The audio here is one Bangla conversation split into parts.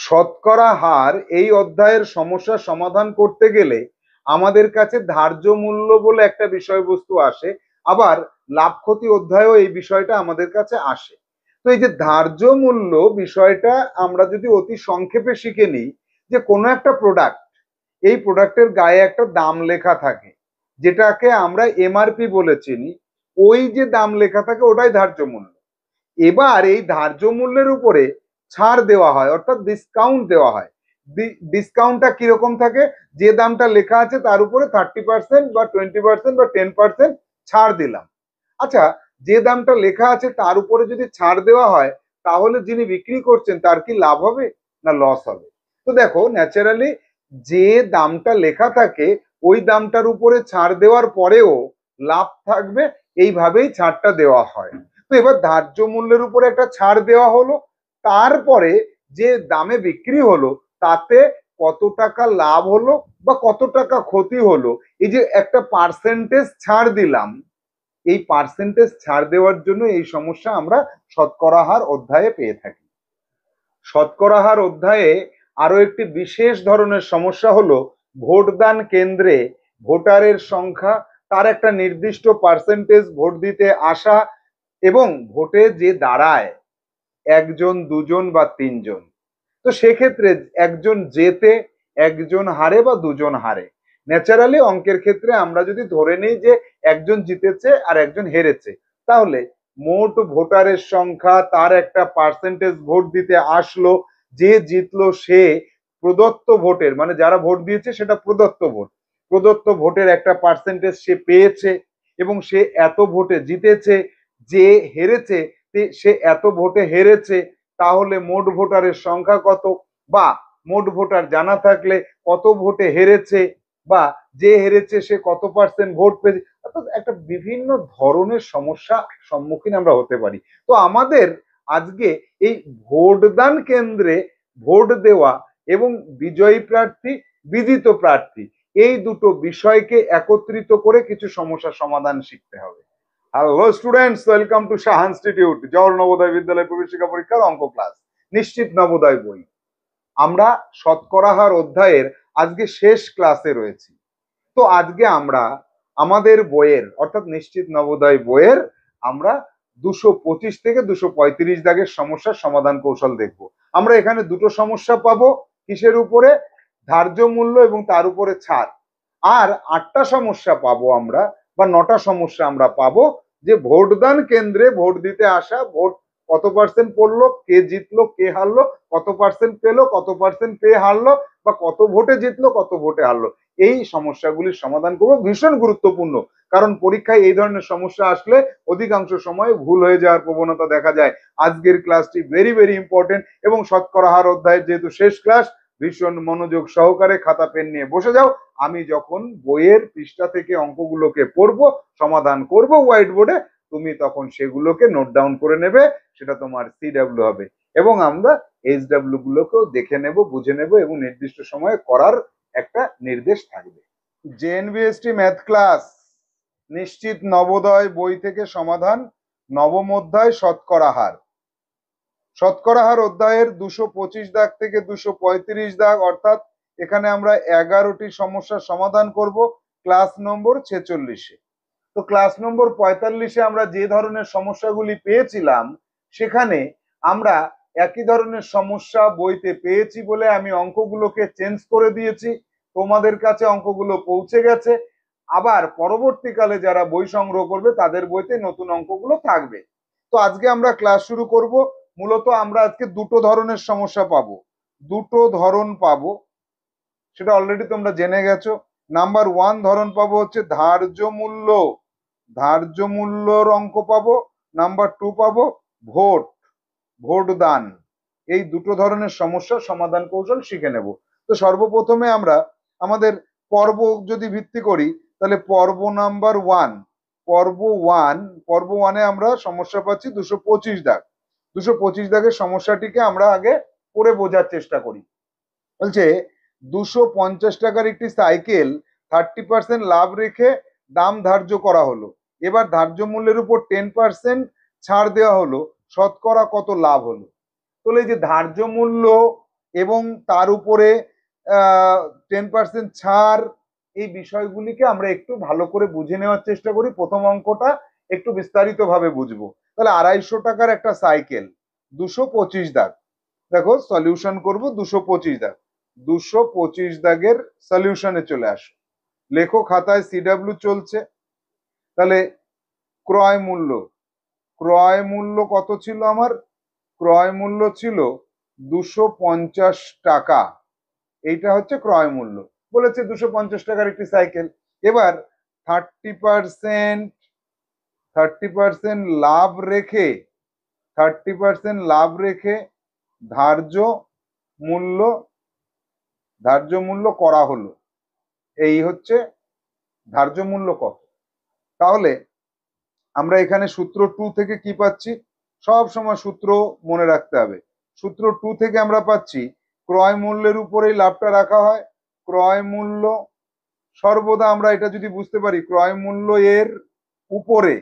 শতকরা হার এই অধ্যায়ের সমস্যার সমাধান করতে গেলে আমাদের কাছে ধার্য মূল্য বলে একটা বিষয়বস্তু আসে, আবার লাভ ক্ষতি অধ্যায়ও এই বিষয়টা আমাদের কাছে আসে। তো এই যে ধার্য মূল্য বিষয়টা আমরা যদি অতি সংক্ষেপে শিখে নিই, যে কোনো একটা প্রোডাক্ট, এই প্রোডাক্টের গায়ে একটা দাম লেখা থাকে, যেটাকে আমরা এমআরপি বলে চিনি। ওই যে দাম লেখা থাকে ওটাই ধার্য মূল্য। এবার এই ধার্য মূল্যের উপরে ছাড় দেওয়া হয়, অর্থাৎ ডিসকাউন্ট দেওয়া হয়। ডিসকাউন্টটা কিরকম থাকে? যে দামটা লেখা আছে তার উপরে 30% বা 20% বা 10% ছাড় দিলাম। আচ্ছা, যে দামটা লেখা আছে তার উপরে যদি ছাড় দেওয়া হয়, তাহলে যিনি বিক্রি করছেন তার কি লাভ হবে না লস হবে? তো দেখো, ন্যাচারালি যে দামটা লেখা থাকে ওই দামটার উপরে ছাড় দেওয়ার পরেও লাভ থাকবে, এইভাবেই ছাড়টা দেওয়া হয়। তো এবার ধার্য মূল্যের উপরে একটা ছাড় দেওয়া হলো, তারপরে যে দামে বিক্রি হলো তাতে কত টাকা লাভ হলো বা কত টাকা ক্ষতি হলো, এই যে একটা পার্সেন্টেজ ছাড় দিলাম, এই পার্সেন্টেজ ছাড় দেওয়ার জন্য এই সমস্যা আমরা শতকরা হার অধ্যায়ে পেয়ে থাকি। শতকরা হার অধ্যায়ে আরো একটি বিশেষ ধরনের সমস্যা হলো ভোটদান কেন্দ্রে ভোটারের সংখ্যা, তার একটা নির্দিষ্ট পার্সেন্টেজ ভোট দিতে আসা, এবং ভোটে যে দাঁড়ায় একজন, দুজন বা তিনজন। তো সেক্ষেত্রে একজন জেতে, একজন হারে বা দুজন হারে। ন্যাচারালি অঙ্কের ক্ষেত্রে আমরা যদি ধরে নিই যে একজন জিতেছে আর একজন হেরেছে, তাহলে মোট ভোটারের সংখ্যা, তার একটা পার্সেন্টেজ ভোট দিতে আসলো, যে জিতলো সে প্রদত্ত ভোটের, মানে যারা ভোট দিয়েছে সেটা প্রদত্ত ভোট, প্রদত্ত ভোটের একটা পার্সেন্টেজ সে পেয়েছে এবং সে এত ভোটে জিতেছে। যে হেরেছে সে এত ভোটে হেরেছে, তাহলে মোট ভোটারের সংখ্যা কত, বা মোট ভোটার জানা থাকলে কত ভোটে হেরেছে, বা যে হেরেছে সে কত পার্সেন্ট ভোট পেয়েছে। অর্থাৎ একটা বিভিন্ন ধরনের সমস্যা সম্মুখীন আমরা হতে পারি। তো আমাদের আজকে এই ভোটদান কেন্দ্রে ভোট দেওয়া এবং বিজয়ী প্রার্থী, বিজিত প্রার্থী, এই দুটো বিষয়কে একত্রিত করে কিছু সমস্যার সমাধান শিখতে হবে। Hello students, welcome to Shah institute, Jawahar Navodaya বিদ্যালয় প্রবেশিকা পরীক্ষার অঙ্ক ক্লাস, নিশ্চিত নবোদয় বই। আমরা শতকরা হার অধ্যায়ের আজকে শেষ ক্লাসে রয়েছি। তো আজকে আমরা আমাদের বইয়ের, অর্থাৎ নিশ্চিত নবোদয় বইয়ের, আমরা 225 থেকে 235 দাগের সমস্যার সমাধান কৌশল দেখব। আমরা এখানে দুটো সমস্যা পাবো, কিসের উপরে? ধার্য মূল্য এবং তার উপরে ছাড়। আর 8টা সমস্যা পাবো আমরা, বা 9টা সমস্যা আমরা পাবো, যে ভোটদান কেন্দ্রে ভোট দিতে আসা, ভোট কত পার্সেন্ট পড়লো, কে জিতলো কে হারলো, কত পার্সেন্ট পেলো, কত পার্সেন্ট পেয়ে হারলো, বা কত ভোটে জিতলো কত ভোটে হারলো। এই সমস্যাগুলির সমাধান করবো, ভীষণ গুরুত্বপূর্ণ। কারণ পরীক্ষায় এই ধরনের সমস্যা আসলে অধিকাংশ সময় ভুল হয়ে যাওয়ার প্রবণতা দেখা যায়। আজকের ক্লাসটি ভেরি ভেরি ইম্পর্টেন্ট, এবং শতকরা হার অধ্যায়ের যেহেতু শেষ ক্লাস, ভীষণ মনোযোগ সহকারে খাতা পেন নিয়ে বসে যাও। আমি যখন বইয়ের পৃষ্ঠা থেকে অঙ্কগুলোকে পড়বো, সমাধান করব হোয়াইট বোর্ডে, তুমি তখন সেগুলোকে নোট ডাউন করে নেবে, সেটা তোমার সিডাব্লিউ হবে, এবং আমরা এইচডাব্লিউ গুলোকেও দেখে নেব, বুঝে নেব, এবং নির্দিষ্ট সময়ে করার একটা নির্দেশ থাকবে। জেএনবিএসটি ম্যাথ ক্লাস, নিশ্চিত নবোদয় বই থেকে সমাধান, নবম অধ্যায় শতকরা হার। শতকরা হার অধ্যায়ের 225 দাগ থেকে 235 দাগ, অর্থাৎ এখানে আমরা 11টি সমস্যার সমাধান করব ক্লাস নম্বর 46-এ। তো ক্লাস নম্বর 45-এ আমরা যে ধরনের সমস্যাগুলি পেয়েছিলাম, সেখানে আমরা একই ধরনের সমস্যা বইতে পেয়েছি বলে আমি অঙ্কগুলোকে চেঞ্জ করে দিয়েছি, তোমাদের কাছে অঙ্কগুলো পৌঁছে গেছে। আবার পরবর্তীকালে যারা বই সংগ্রহ করবে তাদের বইতে নতুন অঙ্কগুলো থাকবে। তো আজকে আমরা ক্লাস শুরু করব। মূলত আমরা আজকে দুটো ধরনের সমস্যা পাবো, দুটো ধরন পাবো, সেটা অলরেডি তোমরা জেনে গেছো। নাম্বার 1 ধরন পাবো হচ্ছে ধার্য মূল্য, ধার্য মূল্যর অঙ্ক পাবো। নাম্বার 2 পাবো ভোট, ভোট দান। এই দুটো ধরনের সমস্যার সমাধান কৌশল শিখে নেব। তো সর্বপ্রথমে আমরা আমাদের পর্ব যদি ভিত্তি করি, তাহলে পর্ব নাম্বার 1, পর্ব 1-এ আমরা সমস্যা পাচ্ছি 225 দাগ। 225 দাগের সমস্যাটিকে আমরা আগে পড়ে বোঝার চেষ্টা করি। বলছে 250 টাকার একটি সাইকেল 30% লাভ রেখে দাম ধার্য করা হলো। এবার ধার্য মূল্যের উপর 10% ছাড় দেওয়া হলো, শতকরা কত লাভ হলো? তাহলে এই যে ধার্য মূল্য এবং তার উপরে 10% ছাড়, এই বিষয়গুলিকে আমরা একটু ভালো করে বুঝে নেওয়ার চেষ্টা করি। প্রথম অঙ্কটা একটু বিস্তারিত ভাবে বুঝবো। তাহলে 250 টাকার একটা সাইকেল, 225 দাগ। দেখো সলিউশন করব 225 দাগ। 225 দাগের সলিউশনে চলে আসো। লেখো খাতায় সিডব্লিউ চলছে। তাহলে ক্রয় মূল্য, ক্রয় মূল্য কত ছিল আমার? ক্রয় মূল্য ছিল 250 টাকা। এইটা হচ্ছে ক্রয় মূল্য। বলেছে 250 টাকার একটি সাইকেল। এবার 30% লাভ রেখে, 30% লাভ রেখে ধার্য মূল্য, ধার্য মূল্য করা হলো। এই হচ্ছে ধার্য মূল্য কত। তাহলে আমরা এখানে সূত্র 2 থেকে কি পাচ্ছি? সব সময় সূত্র মনে রাখতে হবে। সূত্র 2 থেকে আমরা পাচ্ছি ক্রয় মূল্যের উপরেই লাভটা রাখা হয়। ক্রয় মূল্য সর্বদা আমরা এটা যদি বুঝতে পারি, ক্রয় মূল্য এর উপরে,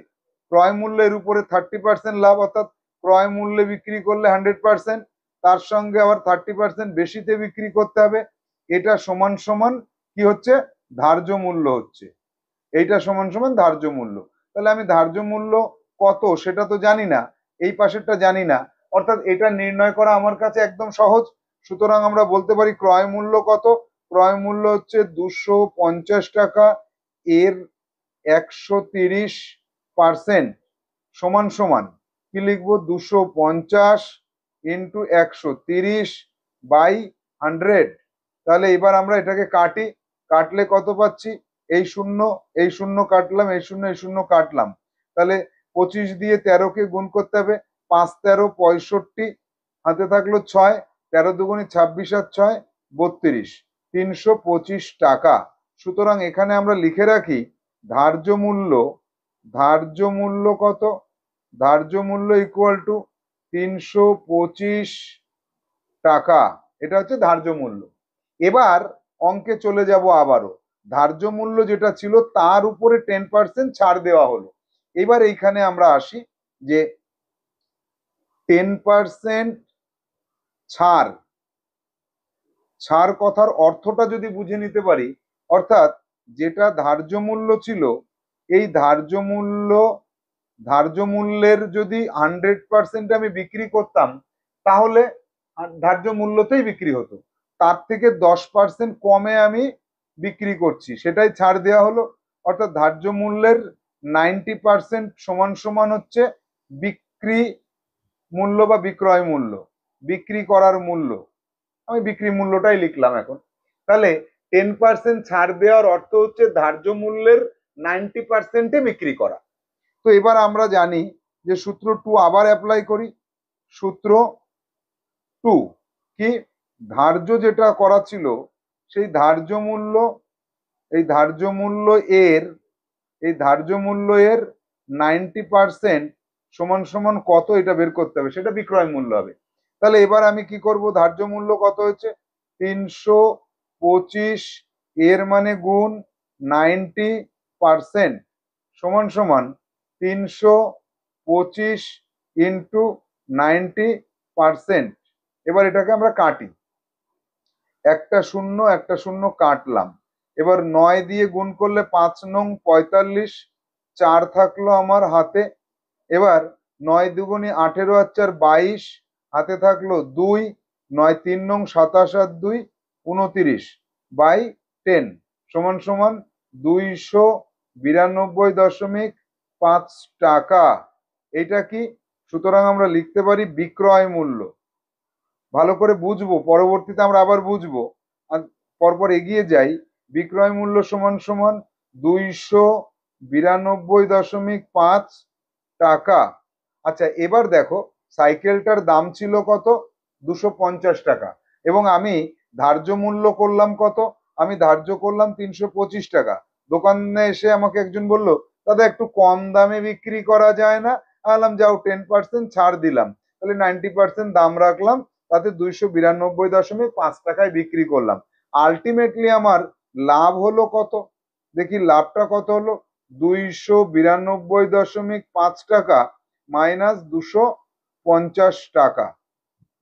ক্রয় মূল্যের উপরে 30% লাভ, অর্থাৎ ক্রয় মূল্যে বিক্রি করলে 100%, তার সঙ্গে আবার 30% বেশিতে বিক্রি করতে হবে। এটা সমান সমান কি হচ্ছে? ধার্য মূল্য হচ্ছে। এইটা সমান সমান ধার্য মূল্য। তাহলে আমি ধার্য মূল্য কত সেটা তো জানি না, এই পাশেরটা জানি না, অর্থাৎ এটা নির্ণয় করা আমার কাছে একদম সহজ। সুতরাং আমরা বলতে পারি ক্রয় মূল্য কত? ক্রয় মূল্য হচ্ছে 250 টাকা, এর 130% সমান সমান কি লিখবো? 250 ইন্টু 130 বাই 100। তাহলে এবার আমরা এটাকে কাটি, কাটলে কত পাচ্ছি? এই শূন্য, এই শূন্য কাটলাম, এই শূন্য, এই শূন্য কাটলাম। তাহলে 25 দিয়ে 13 কে গুণ করতে হবে। 5 13 65, হাতে থাকলো 6, 13 দুগুণে 26 আর 6 32, 325 টাকা। সুতরাং এখানে আমরা লিখে রাখি ধার্য মূল্য, ধার্য মূল্য কত? ধার্য মূল্য ইকুয়াল টু 325 টাকা। এটা হচ্ছে ধার্য মূল্য। এবার অঙ্কে চলে যাব আবারও। ধার্য মূল্য যেটা ছিল তার উপরে 10% ছাড় দেওয়া হলো। এবার এইখানে আমরা আসি যে 10% ছাড়, ছাড় কথার অর্থটা যদি বুঝে নিতে পারি, অর্থাৎ যেটা ধার্য মূল্য ছিল, এই ধার্য মূল্য, ধার্য মূল্যের যদি 100% আমি বিক্রি করতাম তাহলে ধার্য মূল্যতেই বিক্রি হতো। তার থেকে 10% কমে আমি বিক্রি করছি, সেটাই ছাড় দেওয়া হলো। অর্থাৎ ধার্য মূল্যের 90% সমান সমান হচ্ছে বিক্রি মূল্য বা বিক্রয় মূল্য, বিক্রি করার মূল্য। আমি বিক্রি মূল্যটাই লিখলাম এখন। তাহলে 10% ছাড় দেওয়ার অর্থ হচ্ছে ধার্য মূল্যের 90% বিক্রি করা। তো এবার আমরা জানি যে সূত্র 2 আবার অ্যাপ্লাই করি। সূত্র 2 কি? ধার্য যেটা করা ছিল সেই ধার্য মূল্য, এই ধার্য মূল্য এর, এই ধার্য মূল্য এর 90% সমান সমান কত, এটা বের করতে হবে, সেটা বিক্রয় মূল্য হবে। তাহলে এবার আমি কি করব? ধার্য মূল্য কত হচ্ছে? 325 এর মানে গুণ 90% সমান সমান 325 ইন্টু 90%। এবার এটাকে আমরা কাটি, একটা শূন্য একটা শূন্য কাটলাম। এবার 9 দিয়ে গুণ করলে 5 নং 45, 4 থাকলো আমার হাতে। এবার 9 দুগুণে 18 আর 4 22, হাতে থাকলো 2, 9 3 নং 27 আর 2 29 বাই 10 সমান সমান 292.5 টাকা। এটা কি? সুতরাং আমরা লিখতে পারি বিক্রয় মূল্য। ভালো করে বুঝবো, পরবর্তীতে আমরা আবার বুঝবো, আর পরপর এগিয়ে যাই। বিক্রয় মূল্য সমান সমান 292.5 টাকা। আচ্ছা এবার দেখো সাইকেলটার দাম ছিল কত? 250 টাকা, এবং আমি ধার্য মূল্য করলাম কত? আমি ধার্য করলাম 325 টাকা। দোকানে এসে আমাকে একজন বলল, দাদা একটু কম দামে বিক্রি করা যায় না? আলাম যাও 10% ছাড় দিলাম, তাহলে 90% দাম রাখলাম, তাতে 292.5 টাকায় বিক্রি করলাম। আলটিমেটলি আমার লাভ হলো কত? দেখি লাভটা কত হলো? 292.5 টাকা মাইনাস 250 টাকা।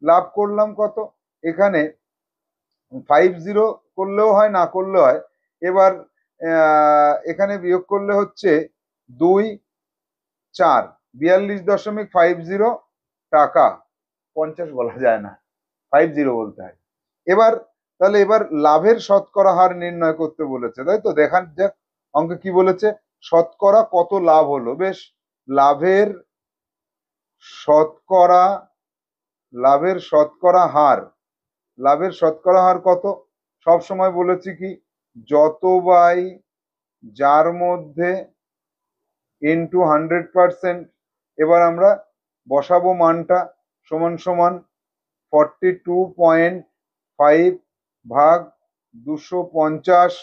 লাভ করলাম কত? এখানে 50 করলেও হয়, না করলেও হয়। এবার এখানে বিয়োগ করলে হচ্ছে 2 4 42.50 টাকা। 50 বলা যায় না, 50 বলতে হয়। এবার তাহলে এবার লাভের শতকরা হার নির্ণয় করতে বলেছে, তাই তো? দেখান যাক অঙ্কে কি বলেছে। শতকরা কত লাভ হলো। বেশ, লাভের শতকরা লাভের শতকরা হার, লাভের শতকরা হার কত? সব সময় বলেছি কি, যত বাই যার মধ্যে ইন্টু 100%। এবার আমরা বসাবো মানটা, সমান সমান 42.5 ভাগ 250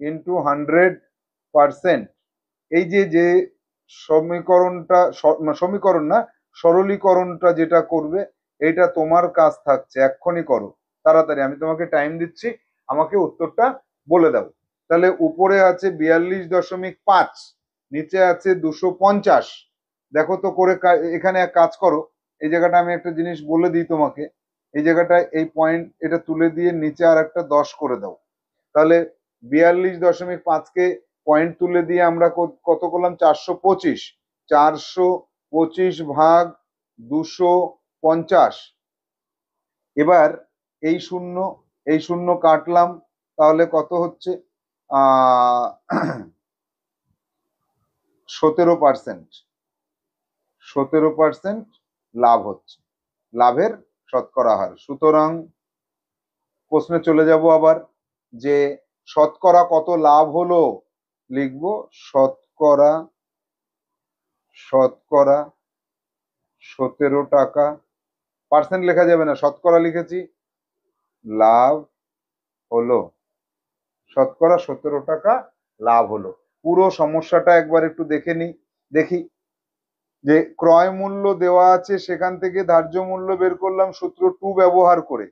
ইন্টু 100%। এই যে যে সমীকরণটা, সমীকরণ না, সরলীকরণটা যেটা করবে, এটা তোমার কাজ থাকছে, এক্ষুনি করো তাড়াতাড়ি, আমি তোমাকে টাইম দিচ্ছি, আমাকে উত্তরটা বলে দাও। তাহলে উপরে আছে 42.5, নিচে আছে 250। দেখো তো করে, এখানে এক কাজ করো, এই জায়গাটা আমি একটা জিনিস বলে দিই তোমাকে, এই জায়গাটায় এই পয়েন্ট এটা তুলে দিয়ে নিচে আর একটা 10 করে দাও। তাহলে 42.5কে পয়েন্ট তুলে দিয়ে আমরা কত করলাম? 425। 425 ভাগ 250। এবার এই শূন্য, এই শূন্য কাটলাম, তাহলে কত হচ্ছে? 17%। 17% লাভ হচ্ছে, লাভের শতকরা হার। সুতরাং প্রশ্নে চলে যাব আবার, যে শতকরা কত লাভ হলো, লিখবো শতকরা, শতকরা 17 টাকা। পার্সেন্ট লেখা যাবে না, শতকরা লিখেছি, লাভ হলো, শতকরা 17 টাকা লাভ হলো। পুরো সমস্যাটা একবার একটু দেখে নি, দেখি। যে ক্রয় মূল্য দেওয়া আছে, সেখান থেকে ধার্য মূল্য বের করলাম সূত্র 2 ব্যবহার করে,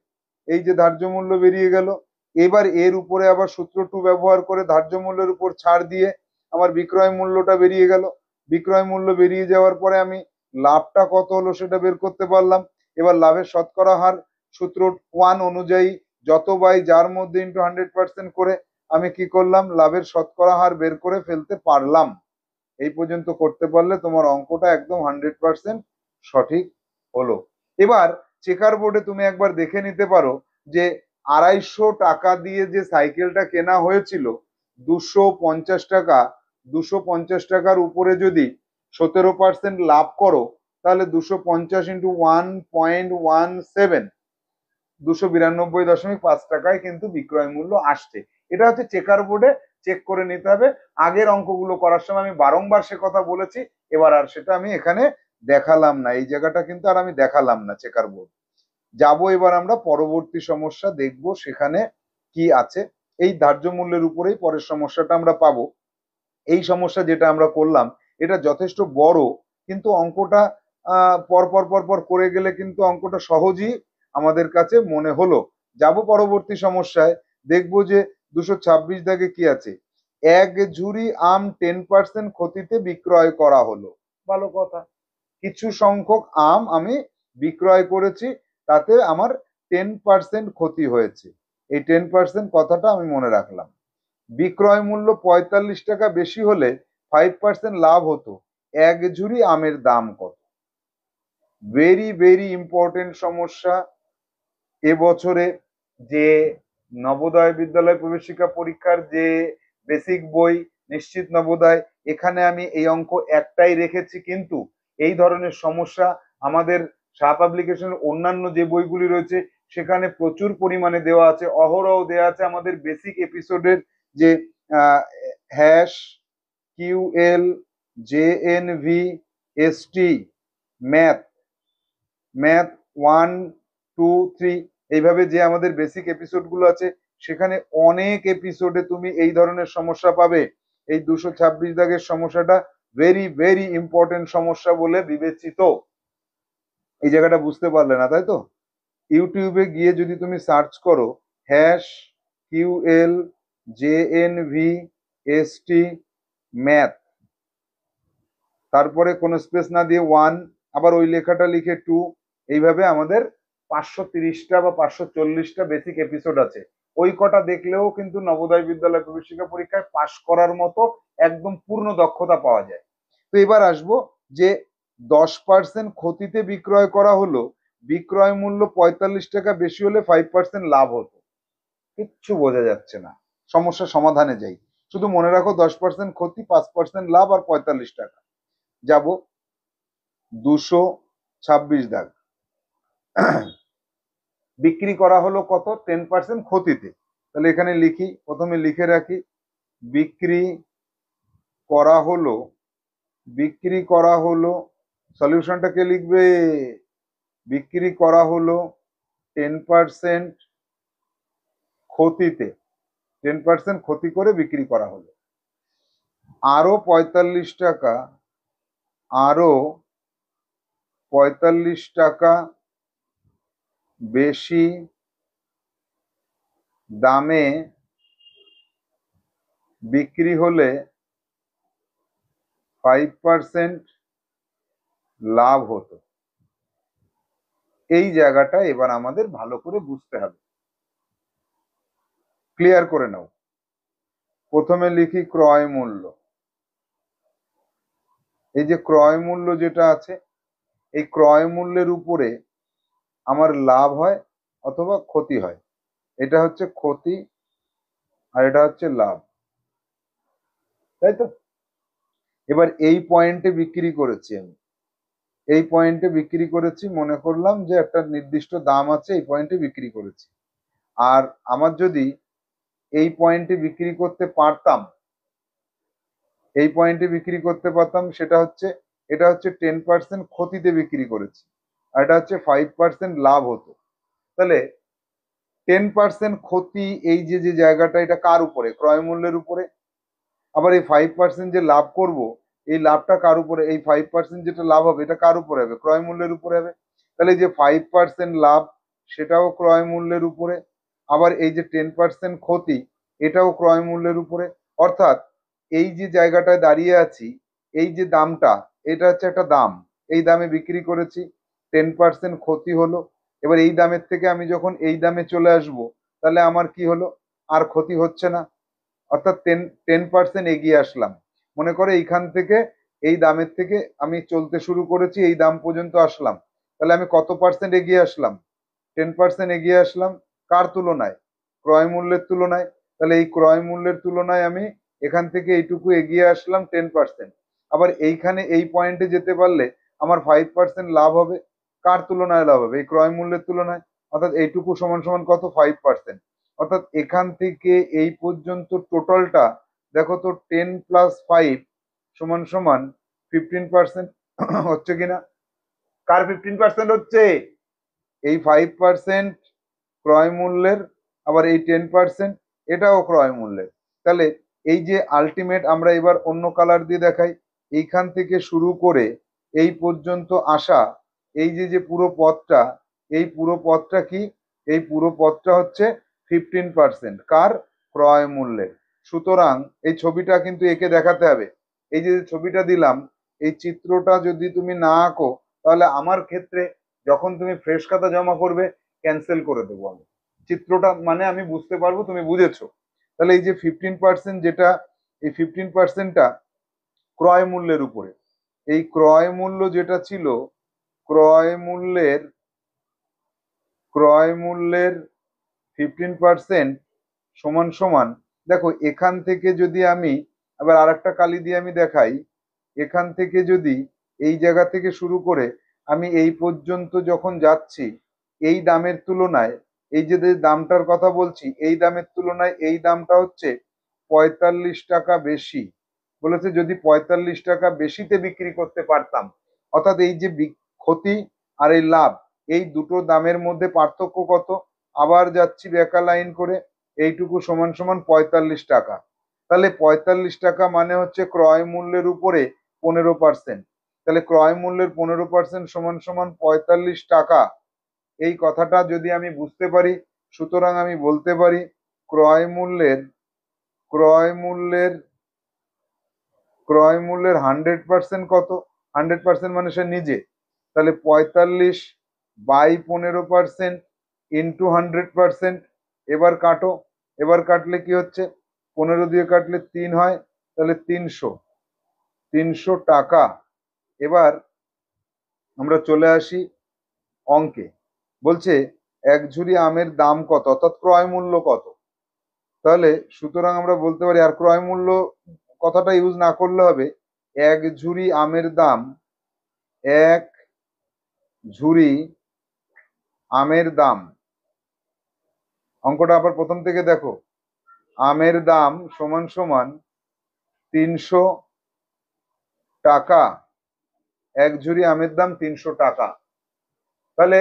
এই যে ধার্য মূল্য বেরিয়ে গেল। এবার এর উপরে আবার সূত্র 2 ব্যবহার করে ধার্য মূল্যের উপর ছাড় দিয়ে আমার বিক্রয় মূল্যটা বেরিয়ে গেল। বিক্রয় মূল্য বেরিয়ে যাওয়ার পরে আমি লাভটা কত হলো সেটা বের করতে পারলাম। এবার লাভের শতকরা হার সূত্র 1 অনুযায়ী যত বাই যার মধ্যে ইন্টু 100% করে আমি কি করলাম, লাভের শতকরা হার বের করে ফেলতে পারলাম। এই পর্যন্ত করতে পারলে তোমার অঙ্কটা একদম 100% সঠিক হলো। এবার চেকার বোর্ডে তুমি একবার দেখে নিতে পারো যে 250 টাকা দিয়ে যে সাইকেলটা কেনা হয়েছিল, 250 টাকা, 250 টাকার উপরে যদি 17% লাভ করো, তাহলে 250 ইন্টু 1.17, 292.5 টাকায় কিন্তু বিক্রয় মূল্য আসছে। এটা হচ্ছে চেকার বোর্ডে চেক করে নিতে হবে। আগের অঙ্কগুলো করার সময় আমি বারংবার সে কথা বলেছি, এবার আর সেটা আমি এখানে দেখালাম না, এই জায়গাটা কিন্তু আর আমি দেখালাম না চেকার বোর্ড। যাবো এবার আমরা পরবর্তী সমস্যা দেখব, সেখানে কি আছে। এই ধার্য মূল্যের উপরেই পরের সমস্যাটা আমরা পাবো। এই সমস্যা যেটা আমরা করলাম, এটা যথেষ্ট বড়, কিন্তু অঙ্কটা পরপর পরপর করে গেলে কিন্তু অঙ্কটা সহজই আমাদের কাছে মনে হলো। যাব পরবর্তী সমস্যায়, দেখবো যে 226 দাগে কি আছে। এক ঝুড়ি আম 10% ক্ষতিতে বিক্রয় করা হলো। ভালো কথা, কিছু সংখ্যক আম আমি বিক্রয় করেছি, তাতে আমার 10% ক্ষতি হয়েছে। এই 10% কথাটা আমি মনে রাখলাম। বিক্রয় মূল্য 45 টাকা বেশি হলে 5% লাভ হতো, এক ঝুড়ি আমের দাম কত? ভেরি ভেরি ইম্পর্টেন্ট সমস্যা। এবছরে যে নবোদয় বিদ্যালয় প্রবেশিকা পরীক্ষার যে বেসিক বই নিশ্চিত নবোদয়, এখানে আমি এই অঙ্ক একটাই রেখেছি, কিন্তু এই ধরনের সমস্যা আমাদের শাহ পাবলিকেশনের অন্যান্য যে বইগুলি রয়েছে সেখানে প্রচুর পরিমাণে দেওয়া আছে, অহরহ দেওয়া আছে। আমাদের বেসিক এপিসোডের যে hash QL JNV ST math, math 1 2 3, এইভাবে যে আমাদের বেসিক এপিসোড গুলো আছে, সেখানে অনেক এপিসোডে তুমি এই ধরনের সমস্যা পাবে। এই 226 দাগের সমস্যাটা ভেরি ভেরি ইম্পর্টেন্ট সমস্যা বলে বিবেচিত। এই জায়গাটা বুঝতে পারলে না, তাই তো? ইউটিউবে গিয়ে যদি তুমি সার্চ করো hash QL JNV ST math, তারপরে কোনো স্পেস না দিয়ে 1, আবার ওই লেখাটা লিখে 2, এইভাবে আমাদের 530টা বা 540টা বেসিক এপিসোড আছে। ওই কটা দেখলেও কিন্তু নবোদয় বিদ্যালয় প্রবেশিকা পরীক্ষায় পাশ করার মতো একদম পূর্ণ দক্ষতা পাওয়া যায়। তো এবার আসবো যে 10% ক্ষতিতে বিক্রয় করা হলো, বিক্রয় মূল্য 45 টাকা বেশি হলে 5% লাভ হতো। কিচ্ছু বোঝা যাচ্ছে না, সমস্যা সমাধানে যাই। শুধু মনে রাখো 10% ক্ষতি, 5% লাভ আর 45 টাকা। যাব 226 দাগ। বিক্রি করা হলো কত? 10% ক্ষতিতে। তাহলে এখানে লিখি, প্রথমে লিখে রাখি, বিক্রি করা হলো, বিক্রি করা হলো, সলিউশনটা কে লিখবে? বিক্রি করা হলো 10% ক্ষতিতে, 10% ক্ষতি করে বিক্রি করা হলো। আরো 45 টাকা, আরো 45 টাকা বেশি দামে বিক্রি হলে 5% লাভ হতো। এই জায়গাটা এবার আমাদের ভালো করে বুঝতে হবে, ক্লিয়ার করে নাও। প্রথমে লিখি ক্রয় মূল্য। এই যে ক্রয় মূল্য যেটা আছে, এই ক্রয় মূল্যের উপরে আমার লাভ হয় অথবা ক্ষতি হয়। এটা হচ্ছে ক্ষতি আর এটা হচ্ছে লাভ, তাই তো? এবার এই পয়েন্টে বিক্রি করেছি আমি, এই পয়েন্টে বিক্রি করেছি, মনে করলাম যে একটা নির্দিষ্ট দাম আছে, এই পয়েন্টে বিক্রি করেছি। আর আমার যদি এই পয়েন্টে বিক্রি করতে পারতাম, এই পয়েন্টে বিক্রি করতে পারতাম, সেটা হচ্ছে, এটা হচ্ছে 10% ক্ষতিতে বিক্রি করেছি আর এটা হচ্ছে 5% লাভ হতো। তাহলে 10% ক্ষতি, এই যে যে জায়গাটা, এটা কার উপরে? ক্রয় মূল্যের উপরে। আবার এই 5% যে লাভ করব, এই লাভটা কার উপরে? এই 5% যেটা লাভ হবে এটা কার উপরে হবে? ক্রয় মূল্যের উপরে হবে। তাহলে এই যে 5% লাভ, সেটাও ক্রয় মূল্যের উপরে। আবার এই যে 10% ক্ষতি, এটাও ক্রয় মূল্যের উপরে। অর্থাৎ এই যে জায়গাটায় দাঁড়িয়ে আছি, এই যে দামটা, এটা হচ্ছে একটা দাম, এই দামে বিক্রি করেছি, 10% ক্ষতি হলো। এবার এই দামের থেকে আমি যখন এই দামে চলে আসব, তাহলে আমার কি হলো? আর ক্ষতি হচ্ছে না, অর্থাৎ 10% এগিয়ে আসলাম। মনে করে এইখান থেকে, এই দামের থেকে আমি চলতে শুরু করেছি, এই দাম পর্যন্ত আসলাম, তাহলে আমি কত পার্সেন্ট এগিয়ে আসলাম? 10% এগিয়ে আসলাম। কার তুলনায়? ক্রয় মূল্যের তুলনায়। তাহলে এই ক্রয় মূল্যের তুলনায় আমি এখান থেকে এইটুকু এগিয়ে আসলাম 10%। আবার এইখানে এই পয়েন্টে যেতে পারলে আমার 5% লাভ হবে। কার তুলনায় লাভ হবে? এই ক্রয় মূল্যের তুলনায়। অর্থাৎ এইটুকু সমান সমান কত? 5%। অর্থাৎ এখান থেকে এই পর্যন্ত টোটালটা দেখো তো, 10+5 সমান সমান 15% হচ্ছে কিনা? কার 15% হচ্ছে? এই 5% ক্রয় মূল্যের, আবার এই 10% এটাও ক্রয় মূল্যের। তাহলে এই যে আলটিমেট, আমরা এবার অন্য কালার দিয়ে দেখাই, এইখান থেকে শুরু করে এই পর্যন্ত আসা, এই যে যে পুরো পথটা, এই পুরো পথটা কি? এই পুরো পথটা হচ্ছে 15% কার? ক্রয় মূল্যের। সুতরাং এই ছবিটা কিন্তু একে দেখাতে হবে। এই যে ছবিটা দিলাম, এই চিত্রটা যদি তুমি না আঁকো, তাহলে আমার ক্ষেত্রে যখন তুমি ফ্রেশ খাতা জমা করবে, ক্যান্সেল করে দেবো আমি। চিত্রটা মানে আমি বুঝতে পারবো তুমি বুঝেছো। তাহলে এই যে 15% যেটা, এই 15%টা ক্রয় মূল্যের উপরে। এই ক্রয় মূল্য যেটা ছিল, ক্রয় মূল্যের, ক্রয় মূল্যের 15% সমান সমান, দেখো এখান থেকে যদি আমি আবার আরেকটা কালি দিয়ে আমি দেখাই, এখান থেকে যদি এই জায়গা থেকে শুরু করে আমি এই পর্যন্ত যখন যাচ্ছি, এই দামের তুলনায়, এই যে যে দামটার কথা বলছি, এই দামের তুলনায় এই দামটা হচ্ছে 45 টাকা বেশি। বলেছে যদি 45 টাকা বেশিতে বিক্রি করতে পারতাম, অর্থাৎ এই যে ক্ষতি আর এই লাভ, এই দুটো দামের মধ্যে পার্থক্য কত? আবার যাচ্ছি বেকা লাইন করে, এইটুকু সমান সমান 45 টাকা। তাহলে 45 টাকা মানে হচ্ছে ক্রয় মূল্যের উপরে 15%। তাহলে ক্রয় মূল্যের 15% সমান সমান 45 টাকা। এই কথাটা যদি আমি বুঝতে পারি, সুতরাং আমি বলতে পারি ক্রয় মূল্যের, ক্রয় মূল্যের, ক্রয় মূল্যের 100% কত? 100% মানে সে নিজে। তাহলে 45 বাই 15% ইন্টু 100%। এবার কাটো, এবার কাটলে কি হচ্ছে, 15 দিয়ে কাটলে 3 হয়, তাহলে 300 টাকা। এবার আমরা চলে আসি অঙ্কে। বলছে এক ঝুড়ি আমের দাম কত, অর্থাৎ ক্রয় মূল্য কত। তাহলে সুতরাং আমরা বলতে পারি, আর ক্রয় মূল্য কথাটা ইউজ না করলে হবে, এক ঝুড়ি আমের দাম, এক ঝুড়ি আমের দাম। অঙ্কটা আবার প্রথম থেকে দেখো, আমের দাম সমান সমান 300 টাকা, এক ঝুড়ি আমের দাম 300 টাকা। তাহলে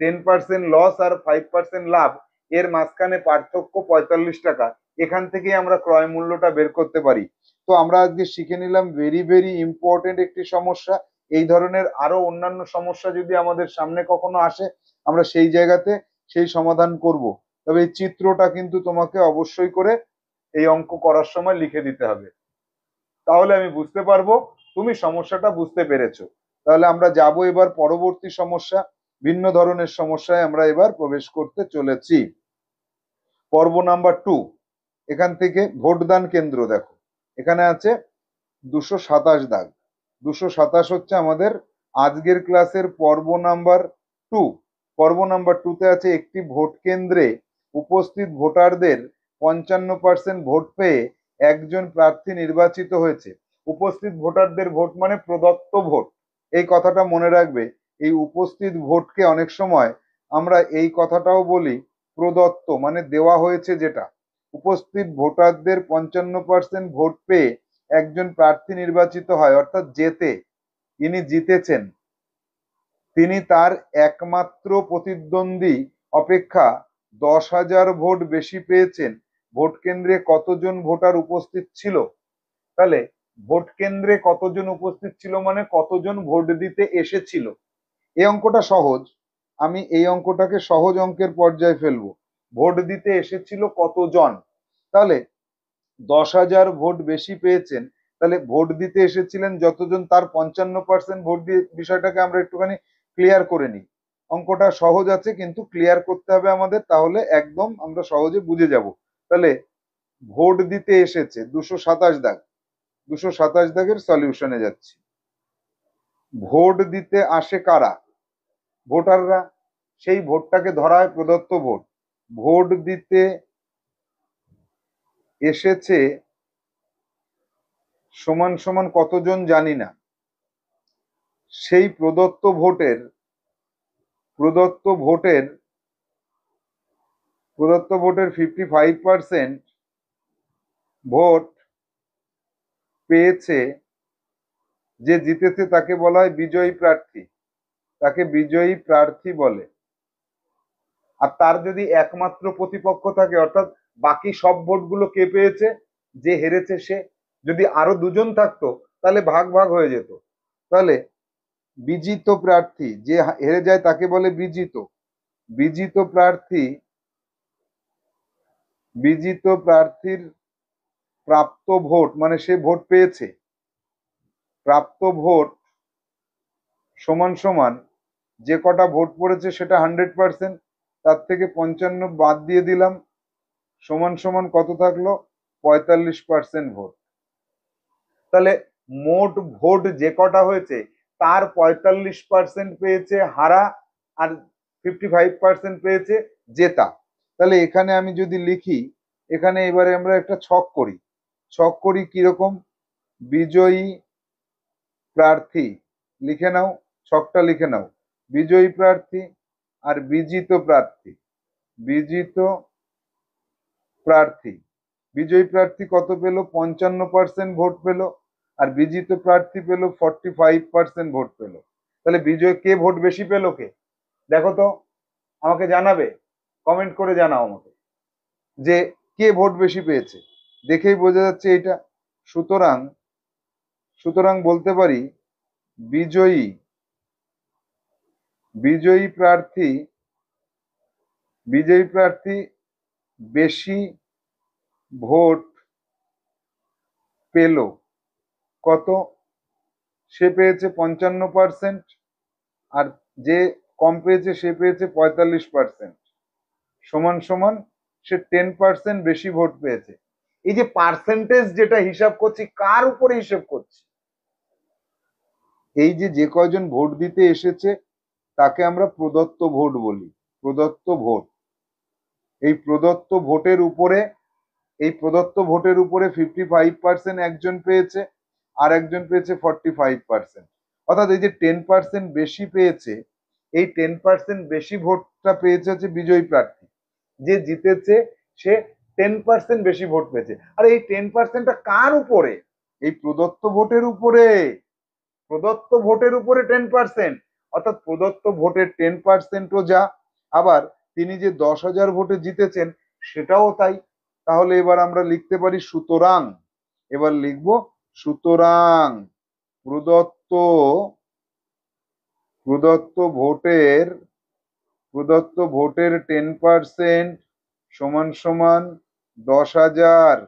10% লস আর 5% লাভ, এর মাঝখানে পার্থক্য 45 টাকা। এখান থেকেই আমরা ক্রয় মূল্যটা বের করতে পারি। তো আমরা আজকে শিখে নিলাম ভেরি ভেরি ইম্পর্টেন্ট একটি সমস্যা। এই ধরনের আরো অন্যান্য সমস্যা যদি আমাদের সামনে কখনো আসে, আমরা সেই জায়গাতে সেই সমাধান করব। তবে এই চিত্রটা কিন্তু তোমাকে অবশ্যই করে এই অঙ্ক করার সময় লিখে দিতে হবে, তাহলে আমি বুঝতে পারবো তুমি সমস্যাটা বুঝতে পেরেছো। তাহলে আমরা যাব এবার পরবর্তী সমস্যা, ভিন্ন ধরনের সমস্যায় আমরা এবার প্রবেশ করতে চলেছি। পর্ব নাম্বার 2। এখান থেকে ভোটদান কেন্দ্র দেখো, এখানে আছে 227 দাগ। 227 হচ্ছে আমাদের আজকের ক্লাসের পর্ব নাম্বার 2। পর্ব নাম্বার 2 তে আছে, একটি ভোট কেন্দ্রে উপস্থিত ভোটারদের 55% ভোট পেয়ে একজন প্রার্থী নির্বাচিত হয়েছে। উপস্থিত ভোটারদের ভোট মানে প্রদত্ত ভোট, এই কথাটা মনে রাখবে। এই উপস্থিত ভোটকে অনেক সময় আমরা এই কথাটাও বলি প্রদত্ত, মানে দেওয়া হয়েছে যেটা। উপস্থিত ভোটারদের 55% ভোট পেয়ে একজন প্রার্থী নির্বাচিত হয়, অর্থাৎ জেতে, ইনি জিতেছেন। তিনি তার একমাত্র প্রতিদ্বন্দ্বী অপেক্ষা 10,000 ভোট বেশি পেয়েছেন। ভোট কেন্দ্রে কতজন ভোটার উপস্থিত ছিল? তাহলে ভোট কেন্দ্রে কতজন উপস্থিত ছিল মানে কতজন ভোট দিতে এসেছিল। এই অঙ্কটা সহজ, আমি এই অঙ্কটাকে সহজ অঙ্কের পর্যায়ে ফেলবো। ভোট দিতে এসেছিল কতজন, তাহলে 10,000 ভোট বেশি পেয়েছেন, তাহলে ভোট দিতে এসেছিলেন যতজন, তার 55% ভোট দিয়ে, বিষয়টাকে আমরা একটুখানি ক্লিয়ার করে নিই। অঙ্কটা সহজ আছে কিন্তু ক্লিয়ার করতে হবে আমাদের, তাহলে একদম আমরা সহজে বুঝে যাব। তাহলে ভোট দিতে এসেছে 227 দাগ, 227 দাগের সলিউশনে যাচ্ছি। ভোট দিতে আসে কারা? ভোটাররা। সেই ভোটটাকে ধরা হয় প্রদত্ত ভোট। ভোট দিতে এসেছে সমান সমান কতজন জানি না। সেই প্রদত্ত ভোটের প্রদত্ত ভোটের 55% ভোট পেয়েছে, যে জিতেছে তাকে বলা হয় বিজয়ী প্রার্থী, তাকে বিজয়ী প্রার্থী বলে। আর তার যদি একমাত্র প্রতিপক্ষ থাকে, অর্থাৎ বাকি সব ভোটগুলো কে পেয়েছে, যে হেরেছে সে। যদি আরো দুজন থাকতো তাহলে ভাগ ভাগ হয়ে যেত। তাহলে বিজিত প্রার্থী, যে হেরে যায় তাকে বলে বিজিত। বিজিত প্রার্থী, বিজিত প্রার্থীর প্রাপ্ত ভোট, মানে সে ভোট পেয়েছে, প্রাপ্ত ভোট সমান সমান যে কটা ভোট পড়েছে সেটা 100%, তার থেকে 55 বাদ দিয়ে দিলাম, সমান সমান কত থাকলো, 45% ভোট। তাহলে মোট ভোট যে কটা হয়েছে তার 45% পেয়েছে হারা, আর 55% পেয়েছে জেতা। তাহলে এখানে আমি যদি লিখি, এখানে এবারে আমরা একটা ছক করি। ছক করি কিরকম, বিজয়ী প্রার্থী, লিখে নাও, ছকটা লিখে নাও। বিজয়ী প্রার্থী আর বিজিত প্রার্থী, বিজিত প্রার্থী। বিজয়ী প্রার্থী কত পেল, 55% ভোট পেল, আর বিজিত প্রার্থী পেল 45% ভোট পেল। তাহলে বিজয়, কে ভোট বেশি পেল, কে? দেখো তো, আমাকে জানাবে, কমেন্ট করে জানাও আমাকে যে কে ভোট বেশি পেয়েছে। দেখেই বোঝা যাচ্ছে এটা। সুতরাং সুতরাং বলতে পারি বিজয়ী বিজয়ী প্রার্থী বিজয়ী প্রার্থী বেশি ভোট পেল। কত? সে পেয়েছে 55%, আর যে কম পেয়েছে সে পেয়েছে 45%, সমান সমান সে 10% বেশি ভোট পেয়েছে। এই যে পার্সেন্টেজ যেটা হিসাব করছি, কার উপরে হিসাব করছি? এই যে যে কয়জন ভোট দিতে এসেছে তাকে আমরা প্রদত্ত ভোট বলি, প্রদত্ত ভোট। এই প্রদত্ত ভোটের উপরে, এই প্রদত্ত ভোটের উপরে 55% একজন পেয়েছে, আর একজন পেয়েছে 45%। অর্থাৎ এই যে 10% বেশি পেয়েছে, এই 10% বেশি ভোটটা পেয়েছে হচ্ছে বিজয়ী প্রার্থী। যে জিতেছে সে 10% বেশি ভোট পেয়েছে। আর এই 10%টা কার উপরে? এই প্রদত্ত ভোটের উপরে। প্রদত্ত ভোটের উপরে 10%, অর্থাৎ প্রদত্ত ভোটের 10%ও যা, আবার তিনি যে 10,000 ভোটে জিতেছেন সেটাও তাই। তাহলে এবার আমরা লিখতে পারি সুতরাং, এবার লিখব সুতরাং প্রদত্ত প্রদত্ত ভোটের প্রদত্ত ভোটের 10% সমান সমান 10,000।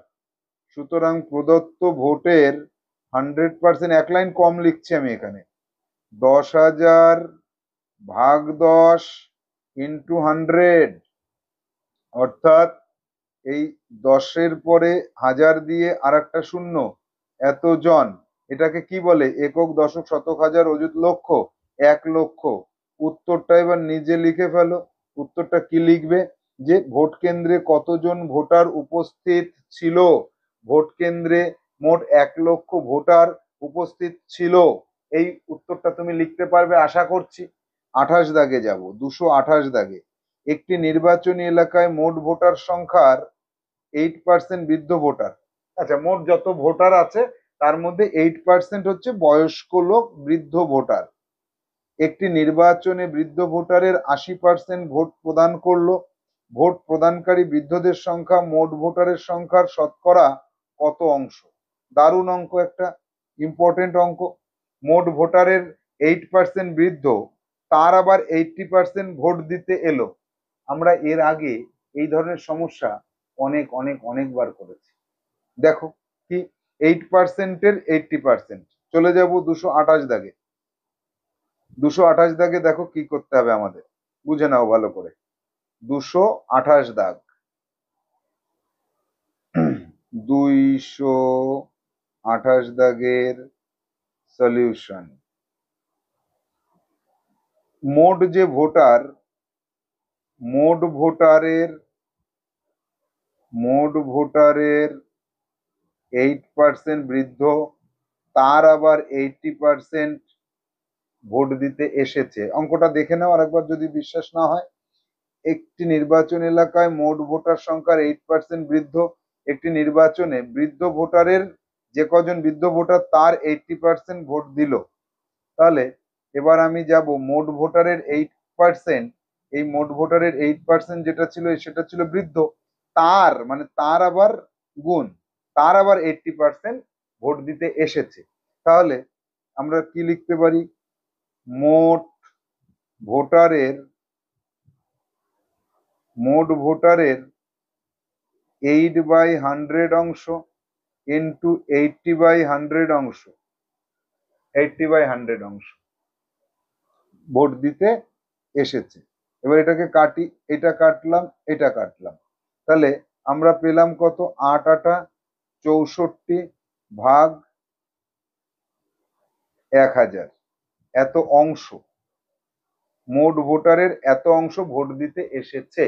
সুতরাং প্রদত্ত ভোটের 100%, এক লাইন কম লিখছি আমি এখানে, 10,000 ভাগ 10 ইন্টু 100, অর্থাৎ এই 10-এর পরে 1000 দিয়ে আর একটা শূন্য, এতজন। এটাকে কি বলে? একক, দশক, শতক, হাজার, অযুত, লক্ষ। 1,00,000। উত্তরটা এবার নিজে লিখে ফেলো। উত্তরটা কি লিখবে? যে ভোট কেন্দ্রে কতজন ভোটার উপস্থিত ছিল? ভোট কেন্দ্রে মোট 1,00,000 ভোটার উপস্থিত ছিল। এই উত্তরটা তুমি লিখতে পারবে আশা করছি। 28 দাগে যাব, 228 দাগে। একটি নির্বাচনী এলাকায় মোট ভোটার সংখ্যার 8% বৃদ্ধ ভোটার। আচ্ছা, মোট যত ভোটার আছে তার মধ্যে 8% হচ্ছে বয়স্ক লোক, বৃদ্ধ ভোটার। একটি নির্বাচনে বৃদ্ধ ভোটারের 80% ভোট প্রদান করলো। ভোট প্রদানকারী বৃদ্ধদের সংখ্যা মোট ভোটারের সংখ্যার শতকরা কত অংশ? দারুণ অঙ্ক, একটা ইম্পর্টেন্ট অঙ্ক। মোট ভোটারের 8% বৃদ্ধ, তার আবার 80% ভোট দিতে এলো। আমরা এর আগে এই ধরনের সমস্যা অনেক অনেক অনেকবার করেছি। দেখো কি, 8%-এর 80%। চলে যাব 228 দাগে। 228 দাগে দেখো কি করতে হবে আমাদের, বুঝে নাও ভালো করে। 228 দাগ, 228 দাগের সলিউশন। মোট যে ভোটার, মোট ভোটারের 8% বৃদ্ধ, তার আবার 80% ভোট দিতে এসেছে। অঙ্কটা দেখে নাও আরেকবার যদি বিশ্বাস না হয়। একটি নির্বাচন এলাকায় মোট ভোটার সংখ্যার 8% বৃদ্ধ। একটি নির্বাচনে বৃদ্ধ ভোটারের, যে কজন বৃদ্ধ ভোটার তার 80% ভোট দিল। তাহলে এবার আমি যাব মোট ভোটারের 8%, এই মোট ভোটারের 8% যেটা ছিল সেটা ছিল বৃদ্ধ, তার মানে তার আবার গুণ, তার আবার 80% ভোট দিতে এসেছে। তাহলে আমরা কি লিখতে পারি? মোট ভোটারের 8/100 অংশ ইন্টু 80/100 অংশ, 80/100 অংশ ভোট দিতে এসেছে। এবার এটাকে কাটি, এটা কাটলাম, এটা কাটলাম। তাহলে আমরা পেলাম কত? 8 × 8 = 64 ভাগ 1000। এত অংশ, মোট ভোটারের এত অংশ ভোট দিতে এসেছে।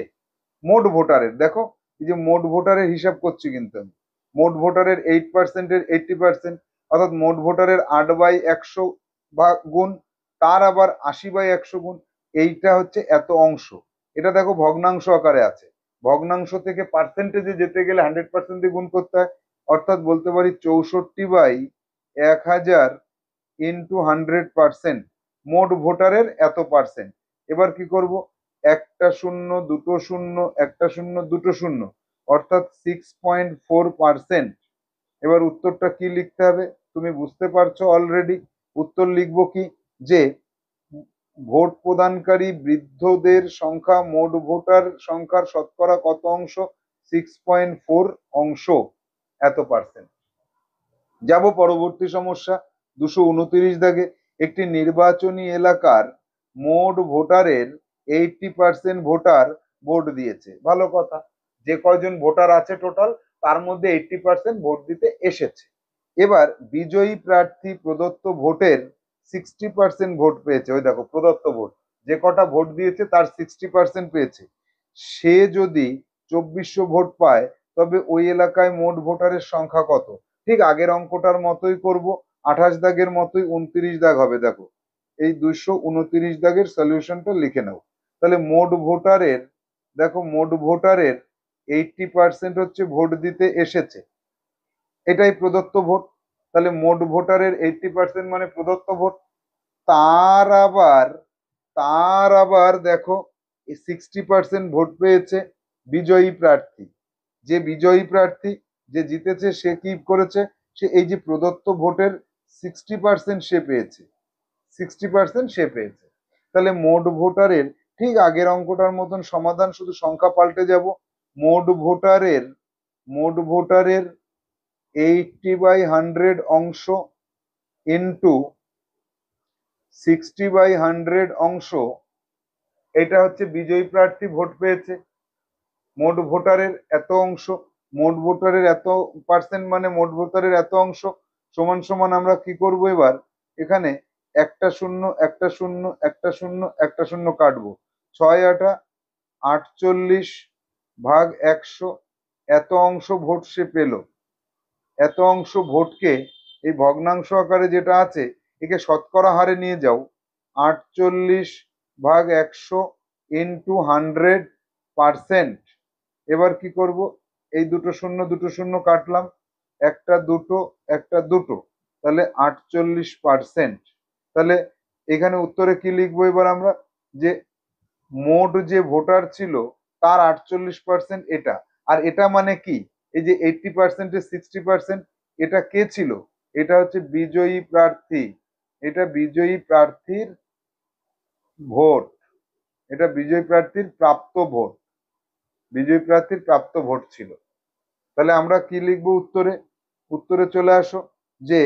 মোট ভোটারের, দেখো এই যে মোট ভোটারের হিসাব করছি কিন্তু আমি। মোট ভোটারের 8%-এর 80%, অর্থাৎ মোট ভোটারের 8/100 ভাগ গুণ, তার আবার 80/100 গুণ। এইটা হচ্ছে এত অংশ। এটা দেখো ভগ্নাংশ আকারে আছে, ভগ্নাংশ থেকে পার্সেন্টেজে যেতে গেলে 100% দিয়ে গুণ করতে হয়। অর্থাৎ বলতে পারি 64/1000 ইন্টু 100%, মোট ভোটারের এত পার্সেন্ট। এবার কি করব? একটা শূন্য, দুটো শূন্য, একটা শূন্য, দুটো শূন্য, অর্থাৎ 6.4%। এবার উত্তরটা কি লিখতে হবে তুমি বুঝতে পারছো অলরেডি। উত্তর লিখবো কি, যে ভোট প্রদানকারী বৃদ্ধদের সংখ্যা মোট ভোটার সংখ্যার শতকরা কত অংশ? 6.4 অংশ, এত পার্সেন্ট। যাব পরবর্তী সমস্যা 229 দাগে। একটি নির্বাচনী এলাকার মোট ভোটারের 80% ভোটার ভোট দিয়েছে। ভালো কথা, যে কয়জন ভোটার আছে টোটাল তার মধ্যে 80% ভোট দিতে এসেছে। এবার বিজয়ী প্রার্থী প্রদত্ত ভোটের 60% ভোট পেয়েছে। ওই দেখো প্রদত্ত ভোট, যে কটা ভোট দিয়েছে তার 60% পেয়েছে। সে যদি 2400 ভোট পায় তবে ওই এলাকায় মোট ভোটারের সংখ্যা কত? ঠিক আগের অঙ্কটার মতোই করব, 28 দাগের মতোই 29 দাগ হবে। দেখো এই 229 দাগের সলিউশনটা লিখে নাও। তাহলে মোট ভোটারের, দেখো মোট ভোটারের 80% হচ্ছে ভোট দিতে এসেছে, এটাই প্রদত্ত ভোট। তাহলে মোট ভোটারের 80% মানে প্রদত্ত ভোট। তার আবার দেখো 60% ভোট পেয়েছে বিজয়ী প্রার্থী। যে বিজয়ী প্রার্থী, যে জিতেছে, সে কি করেছে? সে এই যে প্রদত্ত ভোটের 60% সে পেয়েছে, 60% সে পেয়েছে। তাহলে মোট ভোটারের, ঠিক আগের অঙ্কটার মতন সমাধান, শুধু সংখ্যা পাল্টে যাব। মোট ভোটারের 80/100 অংশ ইন্টু 60/100 অংশ, এটা হচ্ছে বিজয়ী প্রার্থী ভোট পেয়েছে। মোট ভোটারের এত অংশ, মোট ভোটারের এত পার্সেন্ট মানে মোট ভোটারের এত অংশ, সমান সমান আমরা কি করব এবার? এখানে একটা শূন্য একটা শূন্য একটা শূন্য একটা শূন্য কাটবো। 6 8 48 ভাগ 100, এত অংশ ভোট সে পেল। এত অংশ ভোটকে এই ভগ্নাংশ আকারে যেটা আছে একে শতকরা হারে নিয়ে যাও। 48/100 ইন্টু 100%। এবার কি করব? এই দুটো শূন্য কাটলাম, একটা দুটো একটা দুটো, তাহলে 48%। তাহলে এখানে উত্তরে কি লিখবো এবার আমরা? যে মোট যে ভোটার ছিল তার 48% এটা। আর এটা মানে কি? এই যে 80%-এর 60%, এটা কে ছিল? এটা হচ্ছে বিজয়ী প্রার্থী। এটা বিজয়ী প্রার্থীর ভোট, এটা বিজয়ী প্রার্থীর প্রাপ্ত ভোট, বিজয়ী প্রার্থীর প্রাপ্ত ভোট ছিল। তাহলে আমরা কি লিখবো উত্তরে? উত্তরে চলে আসো যে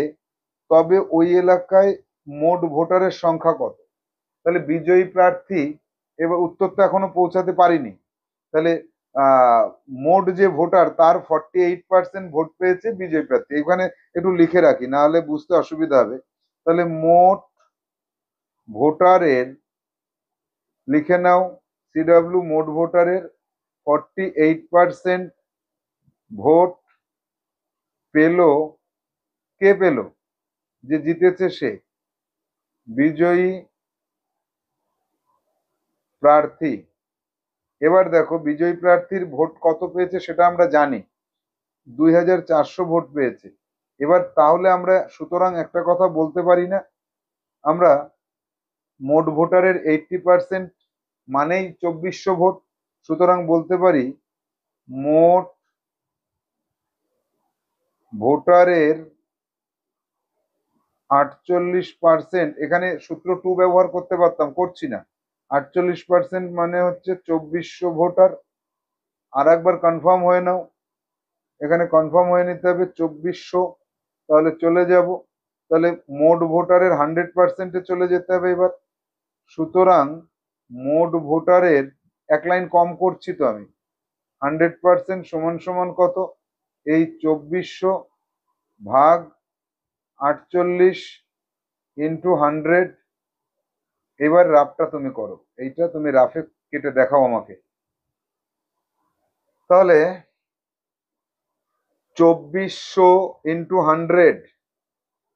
তবে ওই এলাকায় মোট ভোটারের সংখ্যা কত। তাহলে বিজয়ী প্রার্থী, এবার উত্তর তো এখনো পৌঁছাতে পারিনি। তাহলে মোট যে ভোটার তার 48% ভোট পেয়েছে বিজয়ী প্রার্থী। এখানে একটু লিখে রাখি, না হলে বুঝতে অসুবিধা হবে। তাহলে মোট ভোটারের, লিখে নাও সিডব্লিউ, মোট ভোটারের 48% ভোট পেল। কে পেল? যে জিতেছে সে, বিজয়ী প্রার্থী। এবার দেখো বিজয়ী প্রার্থীর ভোট কত পেয়েছে সেটা আমরা জানি, 2400 ভোট পেয়েছে। এবার তাহলে আমরা সুতরাং একটা কথা বলতে পারি না, আমরা মোট ভোটারের 80% মানেই 2400 ভোট। সুতরাং বলতে পারি মোট ভোটারের 48%, এখানে সূত্র 2 ব্যবহার করতে পারতাম, করছি না। 48% মানে হচ্ছে 2400 ভোটার। আর একবার কনফার্ম হয়ে নাও, এখানে কনফার্ম হয়ে নিতে হবে 2400। তাহলে চলে যাব, তাহলে মোট ভোটারের 100%-এ চলে যেতে হবে এবার। সুতরাং মোট ভোটারের, এক লাইন কম করছি তো আমি, 100% সমান সমান কত? এই 2400 ভাগ 48 ইন্টু 100। এবার রাফটা তুমি করো, এইটা তুমি রাফে কেটে দেখাও আমাকে। তাহলে 2400 ইন্টু 100,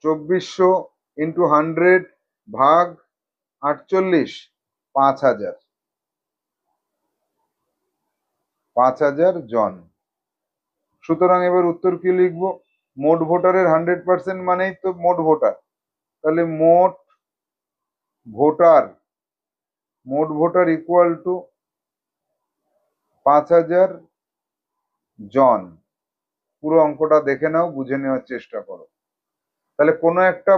2400 ইন্টু 100 ভাগ 48, 5000, 5000 জন। সুতরাং এবার উত্তর কি লিখবো? মোট ভোটারের 100% মানেই তো মোট ভোটার। তাহলে মোট ভোটার ইকুয়াল টু 5000 জন। পুরো অঙ্কটা দেখে নাও, বুঝে নেওয়ার চেষ্টা করো। তাহলে কোনো একটা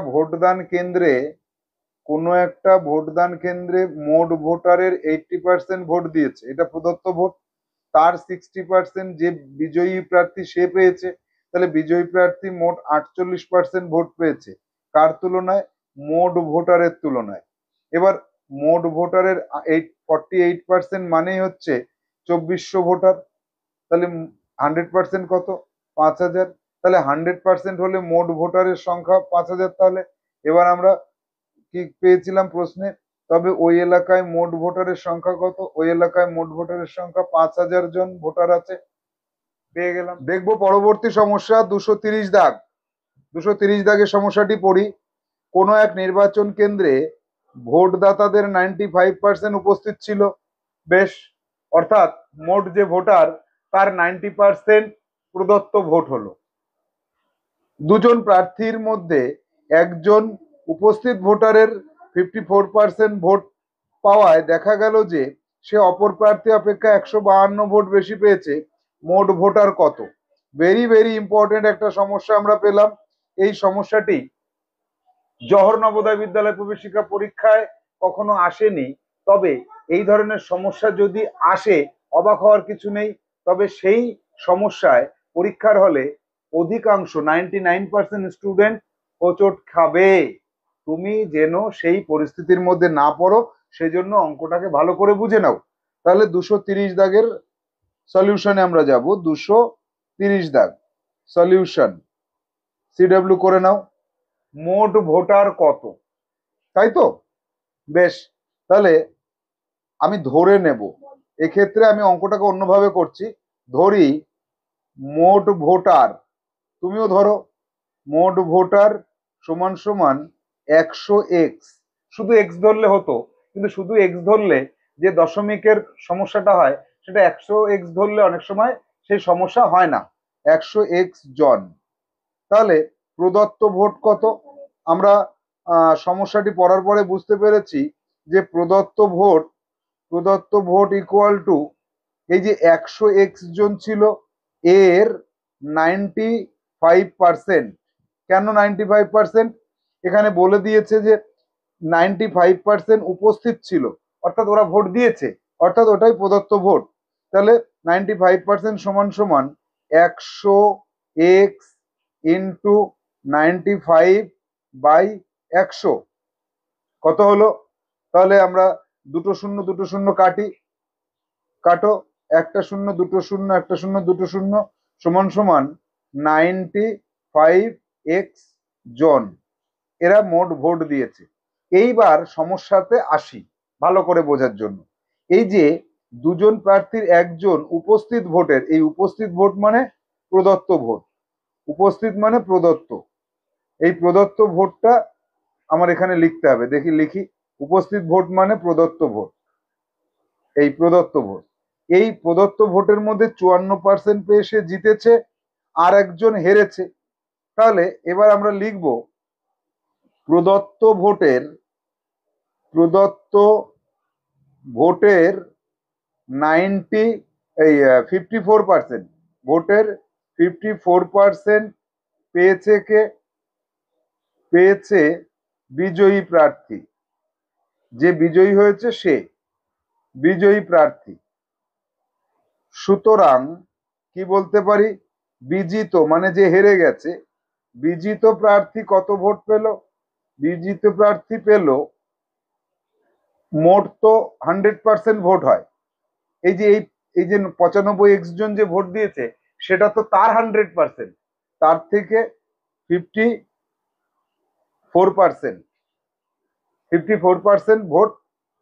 ভোটদান কেন্দ্রে মোট ভোটারের 80% ভোট দিয়েছে, এটা প্রদত্ত ভোট। তার 60% যে বিজয়ী প্রার্থী সে পেয়েছে। তাহলে বিজয়ী প্রার্থী মোট 48% ভোট পেয়েছে, কার তুলনায়? মোট ভোটারের তুলনায়। এবার মোট ভোটারের 48% মানেই হচ্ছে 2400 ভোটার। তাহলে 100% কত? 5000। তাহলে 100% হলে মোট ভোটারের সংখ্যা 5000। তাহলে এবার আমরা কি পেয়েছিলাম প্রশ্নে? তবে ওই এলাকায় মোট ভোটারের সংখ্যা কত? ওই এলাকায় মোট ভোটারের সংখ্যা 5000 জন ভোটার আছে। পেয়ে গেলাম। দেখবো পরবর্তী সমস্যা 230 দাগ। 230 দাগের সমস্যাটি পড়ি। কোনো এক নির্বাচন কেন্দ্রে ভোটদাতাদের 95% উপস্থিত ছিল। বেশ, অর্থাৎ মোট যে ভোটার তার 90% প্রদত্ত ভোট হলো। দুজন প্রার্থীর মধ্যে একজন উপস্থিত ভোটারের 54% ভোট পাওয়ায় দেখা গেল যে সে অপর প্রার্থী অপেক্ষা 152 ভোট বেশি পেয়েছে। মোট ভোটার কত? ভেরি ভেরি ইম্পর্টেন্ট একটা সমস্যা আমরা পেলাম। এই সমস্যাটি জওহর নবোদয় বিদ্যালয় প্রবেশিকা পরীক্ষায় কখনো আসেনি, তবে এই ধরনের সমস্যা যদি আসে অবাক হওয়ার কিছু নেই। তবে সেই সমস্যায় পরীক্ষার হলে অধিকাংশ 99% স্টুডেন্ট হোঁচট খাবে। তুমি যেন সেই পরিস্থিতির মধ্যে না পড়ো, সেজন্য অঙ্কটাকে ভালো করে বুঝে নাও। তাহলে 230 দাগের সলিউশনে আমরা যাব। 230 দাগ সলিউশন, সিডব্লিউ করে নাও। মোট ভোটার কত, তাই তো? বেশ, তাহলে আমি ধরে নেব, এক্ষেত্রে আমি অঙ্কটাকে অন্যভাবে করছি। ধরি মোট ভোটার, তুমিও ধরো মোট ভোটার সমান সমান 100x। শুধু এক্স ধরলে হতো, কিন্তু শুধু এক্স ধরলে যে দশমিকের সমস্যাটা হয় সেটা 100x ধরলে অনেক সময় সেই সমস্যা হয় না। 100x জন। তাহলে প্রদত্ত ভোট কত? আমরা সমস্যাটি পড়ার পরে বুঝতে পেরেছি যে প্রদত্ত ভোট ইকুয়াল টু, এই যে 100x জন ছিল এর 95%। কেন 95%? এখানে বলে দিয়েছে যে 95% উপস্থিত ছিল, অর্থাৎ ওরা ভোট দিয়েছে, অর্থাৎ ওটাই প্রদত্ত ভোট। তাহলে 95% সমান সমান 100x ইন্টু 95/100 কত হলো? তাহলে আমরা দুটো শূন্য কাটো, একটা শূন্য দুটো শূন্য একটা শূন্য দুটো শূন্য সমান সমান 95x জন এরা মোট ভোট দিয়েছে। এইবার সমস্যাতে আসি ভালো করে বোঝার জন্য। এই যে দুজন প্রার্থীর একজন উপস্থিত ভোটের, এই উপস্থিত ভোট মানে প্রদত্ত ভোট, উপস্থিত মানে প্রদত্ত, এই প্রদত্ত ভোটটা আমার এখানে লিখতে হবে। দেখি লিখি, উপস্থিত ভোট মানে প্রদত্ত ভোট, এই প্রদত্ত ভোট। এই প্রদত্ত ভোটের মধ্যে 54% পেয়ে সে জিতেছে, আর একজন হেরেছে। তাহলে এবার আমরা লিখব প্রদত্ত ভোটের 54%, ভোটের 54% পেয়েছে কে? পেয়েছে বিজয়ী প্রার্থী, যে বিজয়ী হয়েছে সে বিজয়ী প্রার্থী। সুতরাং কি বলতে পারি? বিজিত মানে যে হেরে গেছে, বিজিত প্রার্থী কত ভোট পেল? বিজিত প্রার্থী পেল, মোট তো 100% ভোট হয়, এই যে 95x জন যে ভোট দিয়েছে সেটা তো তার 100%, তার থেকে 54% ভোট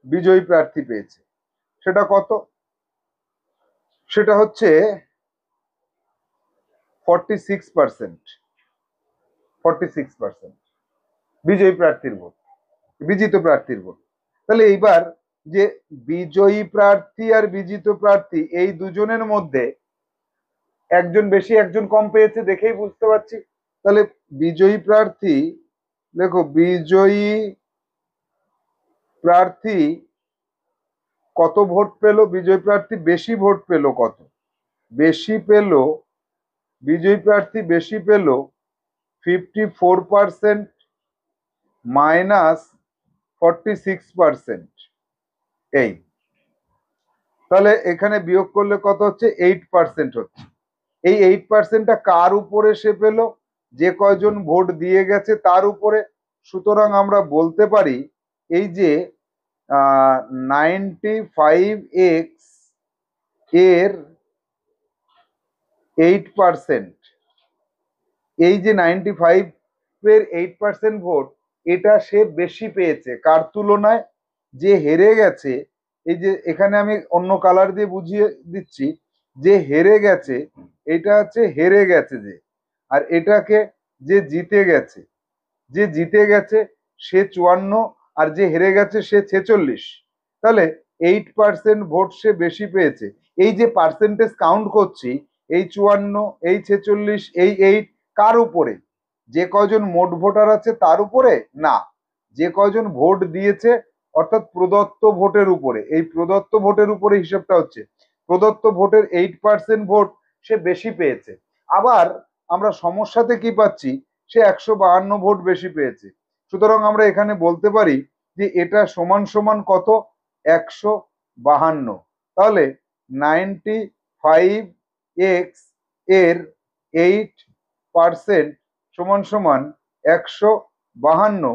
বিজয়ী প্রার্থী পেয়েছে। সেটা কত? সেটা হচ্ছে 46% বিজয়ী প্রার্থীর ভোট, বিজিত প্রার্থীর ভোট। তাহলে এইবার যে বিজয়ী প্রার্থী আর বিজিত প্রার্থী এই দুজনের মধ্যে একজন বেশি একজন কম পেয়েছে দেখেই বুঝতে পারছি। তাহলে বিজয়ী প্রার্থী, দেখো বিজয়ী প্রার্থী কত ভোট পেল? বিজয়ী প্রার্থী বেশি ভোট পেল কত? বেশি পেল, বিজয়ী প্রার্থী বেশি পেল 54% মাইনাস 46%। এই তাহলে এখানে বিয়োগ করলে কত হচ্ছে? 8% হচ্ছে। এই 8%টা কার উপরে সে পেল? যে কয়জন ভোট দিয়ে গেছে তার উপরে। সুতরাং আমরা বলতে পারি এই যে 95x এর 8%, এই যে 95 এর 8% ভোট, এটা সে বেশি পেয়েছে কার তুলনায়? যে হেরে গেছে, এই যে এখানে আমি অন্য কালার দিয়ে বুঝিয়ে দিচ্ছি, যে হেরে গেছে এটা হচ্ছে হেরে গেছে যে, আর এটাকে যে জিতে গেছে, যে জিতে গেছে সে 54 আর যে হেরে গেছে সে 46। তাহলে 8% ভোট সে বেশি পেয়েছে। এই যে পার্সেন্টেজ কাউন্ট করছি, এই 54, এই 46, এই 8 কার উপরে? যে কজন মোট ভোটার আছে তার উপরে না, যে কজন ভোট দিয়েছে অর্থাৎ প্রদত্ত ভোটের উপরে। এই প্রদত্ত ভোটের উপরে হিসেবটা হচ্ছে, প্রদত্ত ভোটের 8% ভোট সে বেশি পেয়েছে। আবার আমরা সমস্যাতে কি পাচ্ছি? সে 152 ভোট বেশি পেয়েছে। সুতরাং আমরা এখানে বলতে পারি যে এটা সমান সমান কত? 152। তাহলে 95x এর 8% সমান সমান 152।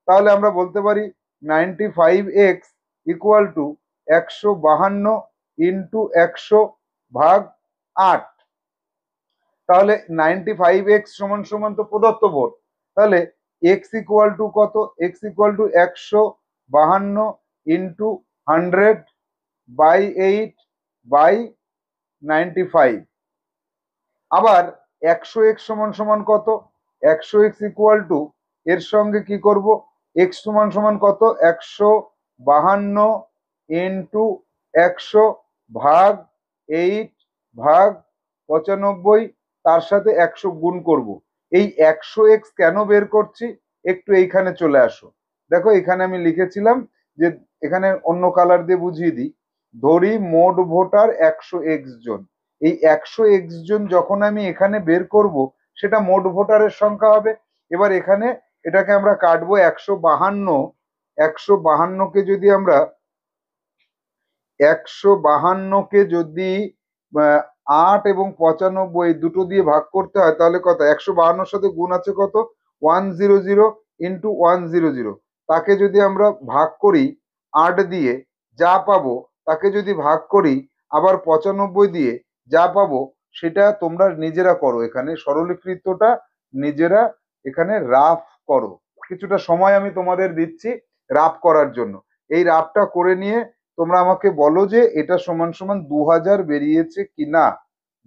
তাহলে আমরা বলতে পারি 95x ইকুয়াল টু 152 ইন্টু 100 ভাগ 8। তাহলে 95x সমান সমান তো প্রদত্ত ভোট, তাহলে x ইকুয়াল টু কত? x equal to 152 into 100 by 8 by 95। আবার 100x সমান সমান কত? 100x ইকুয়াল টু, এর সঙ্গে কি করব? x সমান সমান কত? 152 ইন্টু 100 ভাগ 8 ভাগ 95, তার সাথে 100 গুণ করব। এই 100x কেন বের করছি? একটু এইখানে চলে আসো। দেখো এখানে আমি লিখেছিলাম যে, এখানে অন্য কালার দিয়ে বুঝিয়ে দিই। ধরি মোট ভোটার 100x জন। এই 100x জন যখন আমি এখানে বের করব, সেটা মোট ভোটারের সংখ্যা হবে। এবার এখানে এটাকে আমরা কাটবো 152। 152কে যদি আমরা 152কে যদি 8 এবং 95 দুটো দিয়ে ভাগ করতে হয়, তাহলে কত? 152-র সাথে গুণ আছে কত? 100 ইন্টু 100। তাকে যদি আমরা ভাগ করি 8 দিয়ে, যা পাবো তাকে যদি ভাগ করি আবার 95 দিয়ে, যা পাবো সেটা তোমরা নিজেরা করো। এখানে সরলীকৃতটা নিজেরা এখানে রাফ করো। কিছুটা সময় আমি তোমাদের দিচ্ছি রাফ করার জন্য। এই রাফটা করে নিয়ে তোমরা আমাকে বলো যে এটা সমান সমান 2000 বেরিয়েছে কিনা।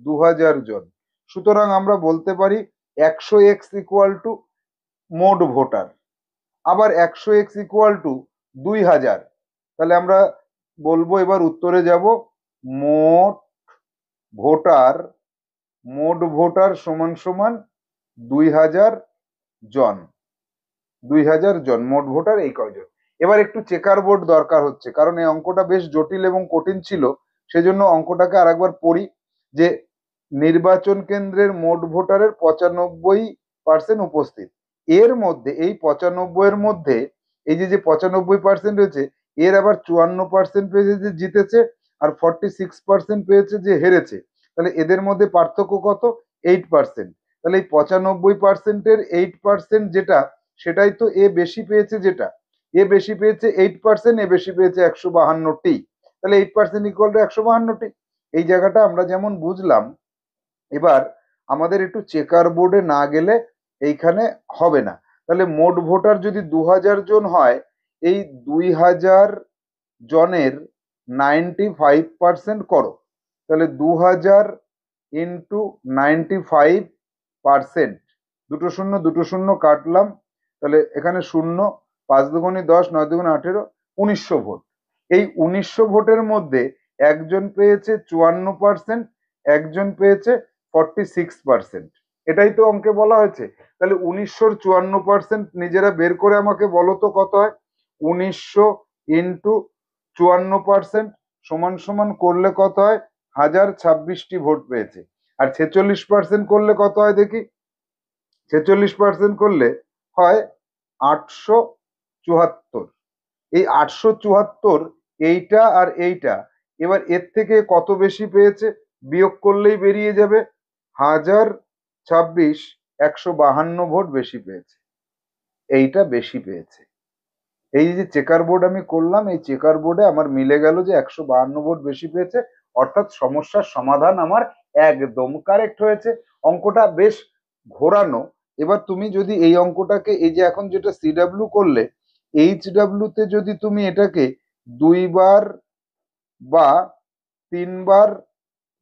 2000 জন। সুতরাং আমরা বলতে পারি 100x ইকুয়াল টু মোট ভোটার, আবার 100x ইকুয়াল টু 2000। তাহলে আমরা বলবো, এবার উত্তরে যাব, মোট ভোটার, মোট ভোটার সমান সমান 2000 জন। 2000 জন মোট ভোটার এই কয়জন। এবার একটু চেকার বোর্ড দরকার হচ্ছে, কারণ এই অঙ্কটা বেশ জটিল এবং কঠিন ছিল। সেজন্য অঙ্কটাকে আরেকবার পড়ি, যে নির্বাচন কেন্দ্রের মোট ভোটারের 95% উপস্থিত। এর মধ্যে এই 95 এর মধ্যে এই যে 95% হয়েছে, এর আবার 54% পেয়েছে যে জিতেছে, আর 46% পেয়েছে যে হেরেছে। তাহলে এদের মধ্যে পার্থক্য কত? 8%। তাহলে এই 95%-এর 8% যেটা, সেটাই তো এ বেশি পেয়েছে। যেটা এ বেশি পেয়েছে 8%, এ বেশি পেয়েছে 152টি। তাহলে 8% ইকুয়াল টু 152টি। এই জায়গাটা আমরা যেমন বুঝলাম। এবার আমাদের একটু চেকার বোর্ডে না গেলে এইখানে হবে না। তাহলে মোট ভোটার যদি 2000 জন হয়, এই 2000 জনের 95% করো। তাহলে 2000 ইন্টু 95%, দুটো শূন্য দুটো শূন্য কাটলাম, তাহলে এখানে শূন্য, 5 দুগুণে 10, 9 দুগুণে 18, 1900 ভোট। এই 1900 ভোটের মধ্যে একজন পেয়েছে 54%, একজন পেয়েছে 46%। এটাই তো অঙ্কে বলা হয়েছে। তাহলে 1900-র 54% নিজেরা বের করে আমাকে বলো তো কত হয়। 1900 ইন্টু 54% সমান সমান করলে কত হয়? 1026টি ভোট পেয়েছে। আর 46% করলে কত হয় দেখি? 46% করলে হয় 874। এই 874, এইটা আর এইটা, এবার এর থেকে কত বেশি পেয়েছে বিয়োগ করলেই বেরিয়ে যাবে। 1026 152 ভোট বেশি পেয়েছে, এইটা বেশি পেয়েছে। এই যে চেকার বোর্ড আমি করলাম, এই চেকার বোর্ডে আমার মিলে গেল যে 152 ভোট বেশি পেয়েছে, অর্থাৎ সমস্যার সমাধান আমার একদম কারেক্ট হয়েছে। অঙ্কটা বেশ ঘোরানো। এবার তুমি যদি এই অঙ্কটাকে, এই যে এখন যেটা সিডাব্লিউ করলে, এইচডাব্লিউ তে যদি তুমি এটাকে 2বার বা 3বার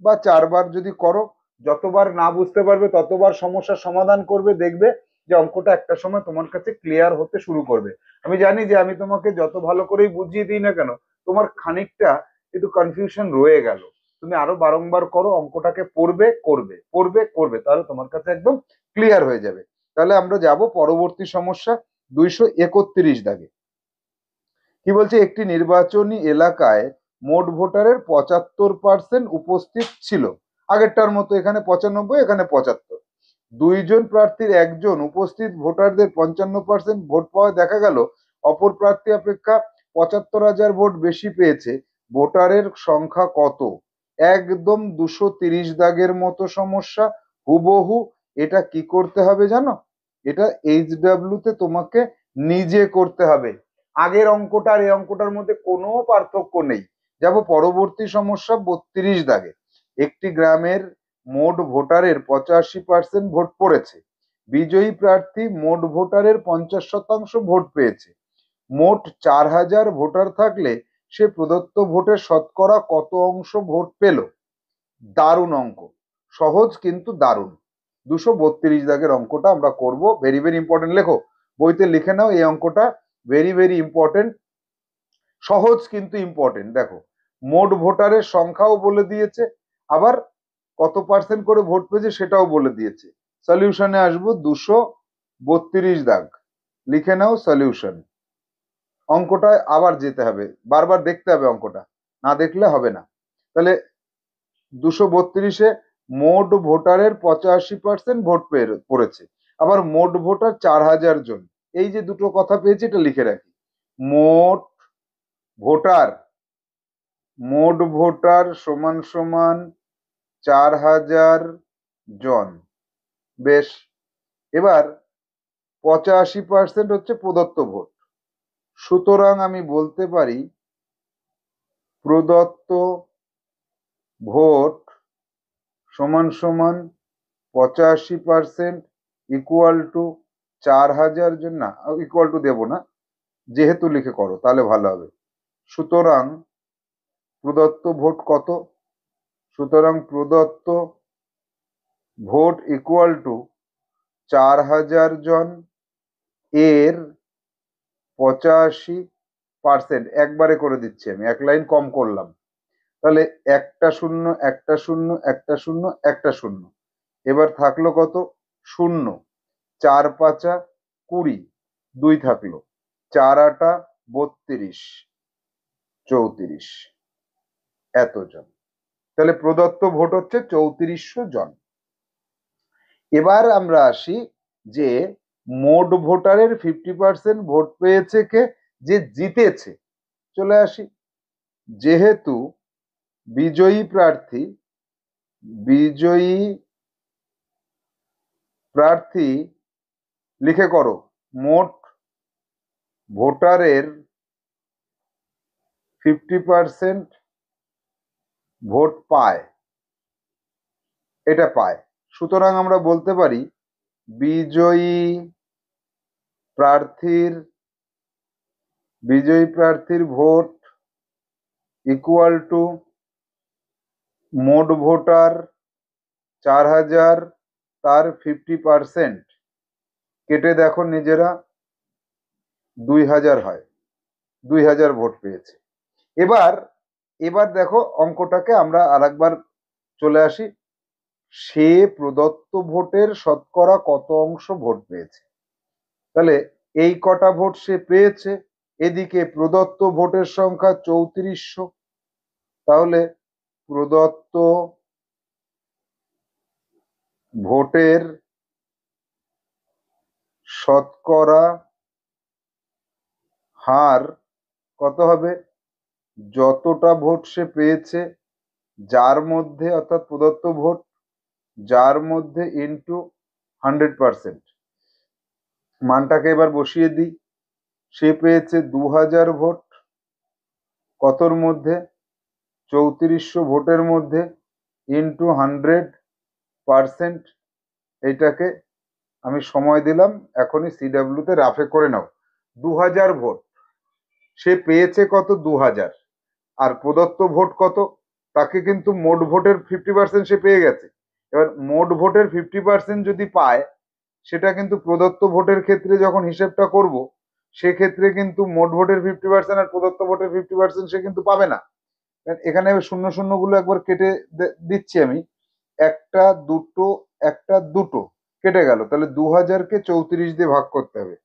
বা 4বার যদি করো, যতবার না বুঝতে পারবে ততবার সমস্যার সমাধান করবে, দেখবে যে অঙ্কটা একটা সময় তোমার কাছে ক্লিয়ার হতে শুরু করবে। আমি জানি যে আমি তোমাকে যত ভালো করেই বুঝিয়ে দিই না কেন, তোমার খানিকটা একটু কনফিউশন রয়ে গেল। তুমি আরো বারংবার করো, অঙ্কটাকে পড়বে, করবে, পড়বে, করবে, তাহলে তোমার কাছে একদম ক্লিয়ার হয়ে যাবে। তাহলে আমরা যাব পরবর্তী সমস্যা 231 দাগে। কি বলছে, একটি নির্বাচনী এলাকায় মোট ভোটারের 75% উপস্থিত ছিল। আগেরটার মতো এখানে 95, এখানে 75। দুইজন প্রার্থীর একজন উপস্থিত ভোটারদের 55% ভোট পাওয়া দেখা গেল অপর প্রার্থী অপেক্ষা 75,000 ভোট বেশি পেয়েছে। ভোটারের সংখ্যা কত? একদম 230 দাগের মতো সমস্যা হুবহু। এটা কি করতে হবে জানো? এটা এইচডাব্লিউ তে তোমাকে নিজে করতে হবে। আগের অঙ্কটা আর এই অঙ্কটার মধ্যে কোনো পার্থক্য নেই। যাব পরবর্তী সমস্যা 32 দাগে। একটি গ্রামের মোট ভোটারের 85% ভোট পড়েছে। বিজয়ী প্রার্থী মোট ভোটারের 50% ভোট পেয়েছে। মোট 4,000 ভোটার থাকলে সে প্রদত্ত ভোটের শতকরা কত অংশ ভোট পেল? দারুণ অঙ্ক, সহজ কিন্তু দারুণ। 232 দাগের অঙ্কটা আমরা করব। ভেরি ভেরি ইম্পর্টেন্ট, লেখো, বইতে লিখে নাও এই অঙ্কটা, ভেরি ভেরি ইম্পর্টেন্ট, সহজ কিন্তু ইম্পর্টেন্ট। দেখো, মোট ভোটারের সংখ্যাও বলে দিয়েছে, আবার কত পার্সেন্ট করে ভোট পেয়েছে সেটাও বলে দিয়েছে। সলিউশনে আসবো 232 দাগ, লিখে নাও সলিউশন। অঙ্কটা আবার যেতে হবে, বারবার দেখতে হবে অঙ্কটা, না দেখলে হবে না। তাহলে 232-এ মোট ভোটারের 85% ভোট পড়েছে, আবার মোট ভোটার 4,000 জন। এই যে দুটো কথা পেয়েছি, এটা লিখে রাখি। মোট ভোটার, মোট ভোটার সমান সমান 4,000 জন। বেশ, এবার 85% হচ্ছে প্রদত্ত ভোট, সুতরাং আমি বলতে পারি প্রদত্ত ভোট সমান সমান 85% ইকুয়াল টু 4,000 জন, না ইকুয়াল টু দেবো না, যেহেতু লিখে করো তাহলে ভালো হবে। সুতরাং প্রদত্ত ভোট কত? সুতরাং প্রদত্ত ভোট ইকুয়াল টু 4,000 জন এর 85%। একবারে করে দিচ্ছি আমি, এক লাইন কম করলাম। তাহলে একটা শূন্য, একটা শূন্য, একটা শূন্য, একটা শূন্য, এবার থাকলো কত? শূন্য। 4 5 20, 2 থাকলো, 4 8 32, 34, এতজন। তাহলে প্রদত্ত ভোট হচ্ছে 3400 জন। এবার আমরা আসি যে মোট ভোটারের 50% ভোট পেয়েছে কে? যে জিতেছে। চলে আসি, যেহেতু বিজয়ী প্রার্থী লিখে করো, মোট ভোটারের 50% ভোট পায়, এটা পায়। সুতরাং আমরা বলতে পারি বিজয়ী প্রার্থীর ভোট ইকুয়াল টু মোট ভোটার 4,000, তার 50%, কেটে দেখো নিজেরা, 2,000 হয়, 2,000 ভোট পেয়েছে। এবার দেখো অঙ্কটাকে আমরা আরেকবার চলে আসি। সে প্রদত্ত ভোটের শতকরা কত অংশ ভোট পেয়েছে? তাহলে এই কটা ভোট সে পেয়েছে, এদিকে প্রদত্ত ভোটের সংখ্যা 3400, তাহলে প্রদত্ত ভোটের শতকরা হার কত হবে? যতটা ভোট সে পেয়েছে যার মধ্যে, অর্থাৎ প্রদত্ত ভোট যার মধ্যে ইন্টু 100%, মানটাকে এবার বসিয়ে দিই। সে পেয়েছে 2000 ভোট, কতর মধ্যে? 3400 ভোটের মধ্যে, ইন্টু 100%। এইটাকে আমি সময় দিলাম, এখনই সিডাব্লিউ তে রাফে করে নাও। 2000 ভোট, সে পেয়েছে কত? 2000। আর প্রদত্ত ভোট কত? তাকে কিন্তু মোট ভোটের 50% সে পেয়ে গেছে। এবার মোট ভোটের 50% যদি পায়, সেটা কিন্তু প্রদত্ত ভোটের ক্ষেত্রে যখন হিসেবটা করব, সেক্ষেত্রে কিন্তু মোট ভোটের 50% আর প্রদত্ত ভোটের 50% সে কিন্তু পাবে না। এখানে শূন্য শূন্য গুলো একবার কেটে দিচ্ছি আমি। একটা, দুটো, একটা, দুটো কেটে গেল। তাহলে 2000-কে 34 দিয়ে ভাগ করতে হবে।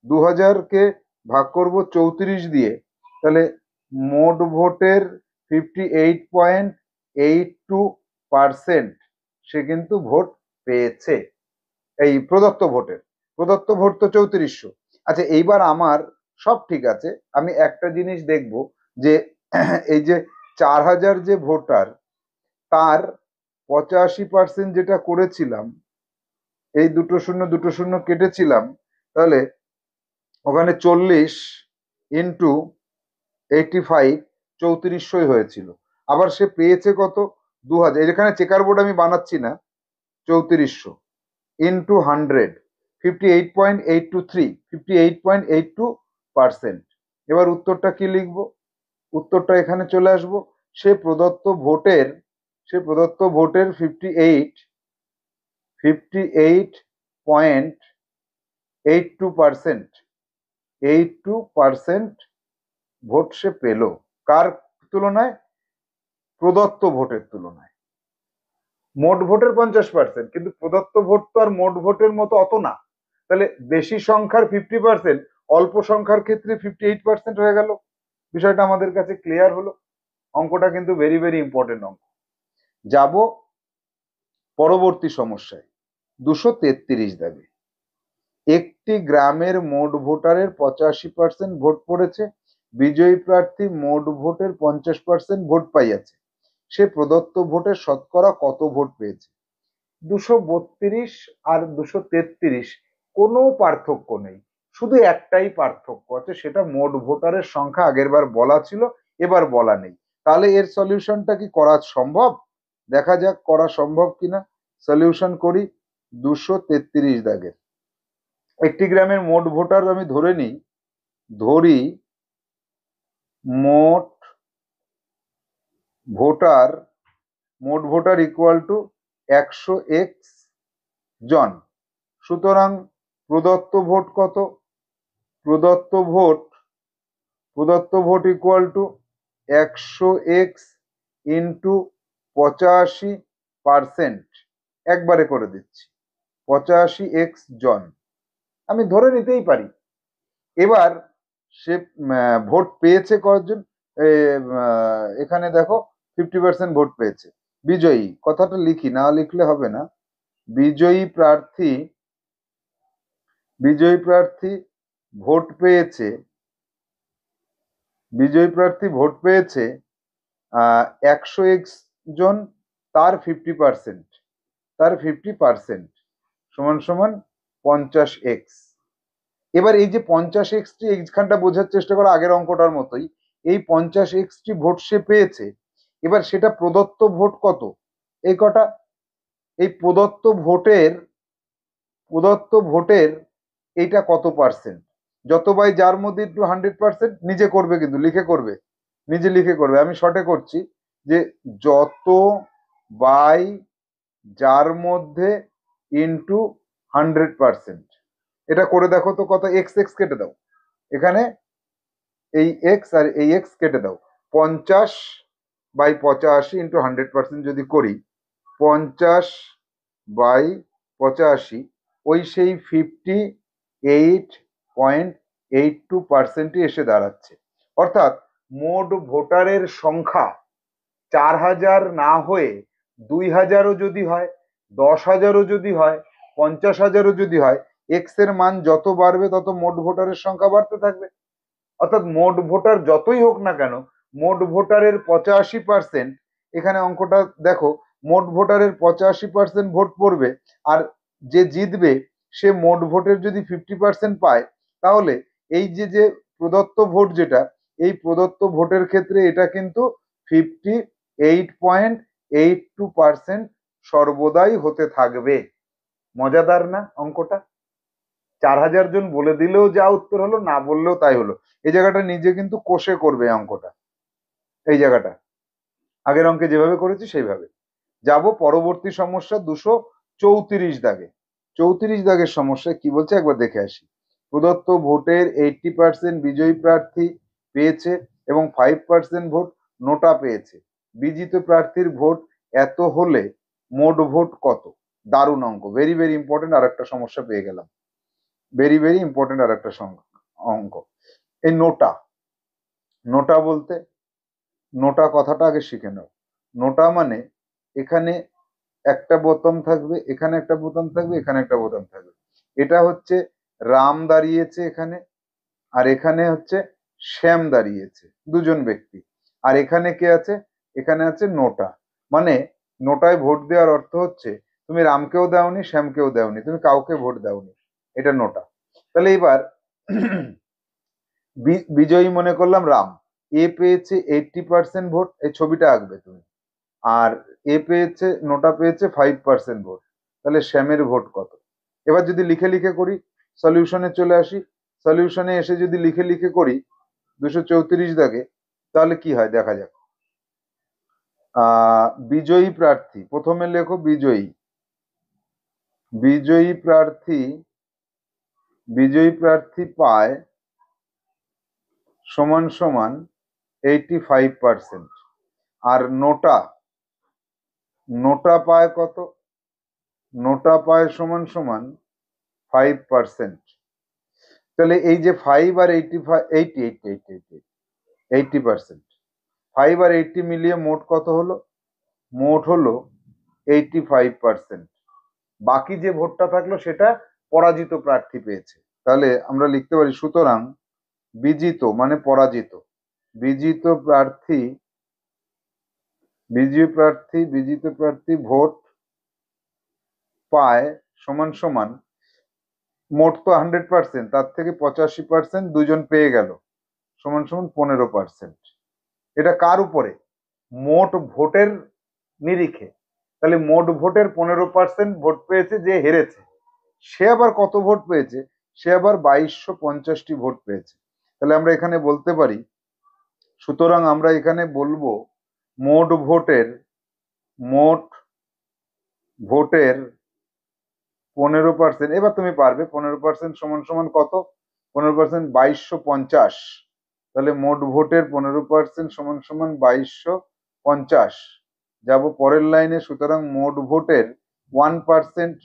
2000-কে ভাগ করব 34 দিয়ে, তাহলে মোট ভোটের 58.82% সে কিন্তু ভোট পেয়েছে। এই প্রদত্ত ভোটের, প্রদত্ত ভোট তো 3400। আচ্ছা, এইবার আমার সব ঠিক আছে, আমি একটা জিনিস দেখব যে এই যে 4000 যে ভোটার, তার 85% যেটা করেছিলাম, এই দুটো শূন্য দুটো শূন্য কেটেছিলাম, তাহলে ওখানে 40 ইন্টু 85, 3400 হয়েছিল। আবার সে পেয়েছে কত? 2000। এখানে চেকার বোর্ড আমি বানাচ্ছি না। 3400 ইন্টু 100, 58.823, 58.82%। এবার উত্তরটা কি লিখবো? উত্তরটা এখানে চলে আসবো। সে প্রদত্ত ভোটের 58.82%, 82% ভোট সে পেল। কার তুলনায়? প্রদত্ত ভোটের তুলনায়। মোট ভোটের 50%, কিন্তু প্রদত্ত ভোট তো আর মোট ভোটের মতো অত না। তাহলে বেশি সংখ্যার 50%, অল্প সংখ্যার ক্ষেত্রে 58% হয়ে গেল। বিষয়টা আমাদের কাছে ক্লিয়ার হলো। অঙ্কটা কিন্তু ভেরি ভেরি ইম্পর্টেন্ট অঙ্ক। যাব পরবর্তী সমস্যায়। 233 দাগে একটি গ্রামের মোট ভোটারের 85% ভোট পড়েছে, বিজয়ী প্রার্থী মোট ভোটের 50% ভোট পাইয়াছে, সে প্রদত্ত ভোটের শতকরা কত ভোট পেয়েছে? 232 আর 233 কোনো পার্থক্য নেই, শুধু একটাই পার্থক্য আছে, সেটা মোট ভোটারের সংখ্যা আগের বার বলা ছিল, এবার বলা নেই। তাহলে এর সলিউশনটা কি করা সম্ভব? দেখা যাক করা সম্ভব কিনা। সলিউশন করি। 233 দাগের একটি গ্রামের মোট ভোটার আমি ধরি মোট ভোটার ইকুয়াল টু 100x জন। সুতরাং প্রদত্ত ভোট কত? প্রদত্ত vote equal to 100x into 85%। একবারে করে দিচ্ছি, 85x জন আমি ধরে নিতেই পারি। এবার সে ভোট পেয়েছে কতজন? এখানে দেখো 50% ভোট পেয়েছে। বিজয়ী কথাটা লিখি, না লিখলে হবে না। বিজয়ী প্রার্থী ভোট পেয়েছে 100x জন, তার 50% সমান সমান 50x। এবার এই যে 50x এইখানটা বোঝার চেষ্টা করো, আগের অঙ্কটার মতোই। এই 50x ভোট সে পেয়েছে। এবার সেটা প্রদত্ত ভোট কত? এই কটা। এই প্রদত্ত ভোটের এইটা কত পার্সেন্ট? যত বাই যার মধ্যে একটু 100%, নিজে করবে, কিন্তু নিজে লিখে করবে। আমি শর্টে করছি যে যত বাই যার মধ্যে ইন্টু 100%। এটা করে দেখো তো কত। এক্স কেটে দাও, এখানে এই এক্স আর এই এক্স কেটে দাও। 50/85 ইন্টু 100% যদি করি, 50/85 ওই সেই 58.82% এসে দাঁড়াচ্ছে। অর্থাৎ মোট ভোটারের সংখ্যা 4000 না হয়ে 2000ও যদি হয়, 10,000ও যদি হয়, 50,000ও যদি হয়, এক্স এর মান যত বাড়বে তত মোট ভোটারের সংখ্যা বাড়তে থাকবে। অর্থাৎ মোট ভোটার যতই হোক না কেন, মোট ভোটারের 85%, এখানে অঙ্কটা দেখো, মোট ভোটারের 85% ভোট পড়বে, আর যে জিতবে সে মোট ভোটের যদি 50% পায়, তাহলে এই যে যে প্রদত্ত ভোট যেটা, এই প্রদত্ত ভোটের ক্ষেত্রে এটা কিন্তু 58.82% সর্বদাই হতে থাকবে। মজাদার না অঙ্কটা? 4000 জন বলে দিলেও যা উত্তর হলো, না বললেও তাই হলো। এই জায়গাটা নিজে কিন্তু কষে করবে অঙ্কটা, এই জায়গাটা আগের অঙ্কে যেভাবে করেছি সেইভাবে। যাব পরবর্তী সমস্যা 234 দাগে। 34 দাগের সমস্যায় কি বলছে একবার দেখে আসি। প্রদত্ত ভোটের 80% বিজয়ী প্রার্থী পেয়েছে এবং 5% ভোট নোটা পেয়েছে। বিজিত প্রার্থীর ভোট এত হলে মোট ভোট কত? দারুণ অঙ্ক, ভেরি ভেরি ইম্পর্টেন্ট। আর একটা সমস্যা পেয়ে গেলাম, ভেরি ভেরি ইম্পর্টেন্ট আর একটা অঙ্ক। এই নোটা, নোটা বলতে, নোটা কথাটা আগে শিখে নাও। নোটা মানে এখানে একটা বোতাম থাকবে, এখানে একটা বোতাম থাকবে, এখানে একটা বোতাম থাকবে। এটা হচ্ছে রাম দাঁড়িয়েছে এখানে, আর এখানে হচ্ছে শ্যাম দাঁড়িয়েছে, দুজন ব্যক্তি। আর এখানে কে আছে? এখানে আছে নোটা। মানে নোটায় ভোট দেওয়ার অর্থ হচ্ছে তুমি রামকেও দাওনি, শ্যামকেও দাওনি, তুমি কাউকে ভোট দাওনি, এটা নোটা। তাহলে এবার বিজয়ী মনে করলাম রাম, এ পেয়েছে 80% ভোট, এই ছবিটা আঁকবে তুমি। আর এ পেয়েছে, নোটা পেয়েছে 5% ভোট, তাহলে শ্যামের ভোট কত? এবার যদি লিখে লিখে করি, সলিউশনে চলে আসি, সলিউশনে এসে যদি লিখে লিখে করি 234 দাগে, তাহলে কি হয় দেখা যাক। বিজয়ী প্রার্থী, প্রথমে লেখো বিজয়ী, বিজয়ী প্রার্থী, বিজয়ী প্রার্থী পায় সমান সমান 85%। আর নোটা, নোটা পায় কত? নোটা পায় সমান সমান 5%। তাহলে এই যে 5 আর 80% 5 আর 80 মিলিয়ে মোট কত হলো? মোট হলো 85%। বাকি যে ভোটটা থাকলো সেটা পরাজিত প্রার্থী পেয়েছে। তাহলে আমরা লিখতে পারি সুতরাং বিজিত মানে পরাজিত, বিজিত প্রার্থী, বিজিত প্রার্থী ভোট পায় সমান সমান, মোট তো 100%, তার থেকে 85% দুজন পেয়ে গেল, সমান সমান 15%। এটা কার উপরে? মোট ভোটের নিরিখে। তাহলে মোট ভোটের 15% ভোট পেয়েছে যে হেরেছে, সে আবার কত ভোট পেয়েছে? সে আবার 2250টি ভোট পেয়েছে। তাহলে আমরা এখানে বলতে পারি, সুতরাং আমরা এখানে বলবো মোট ভোটের, মোট ভোটের 15%। এবার তুমি পারবে, 15% সমান সমান কত? 15% 2250। তাহলে মোট ভোটের 15% সমান সমান 2250। যাব পরের লাইনে, সুতরাং মোট ভোটের 1%,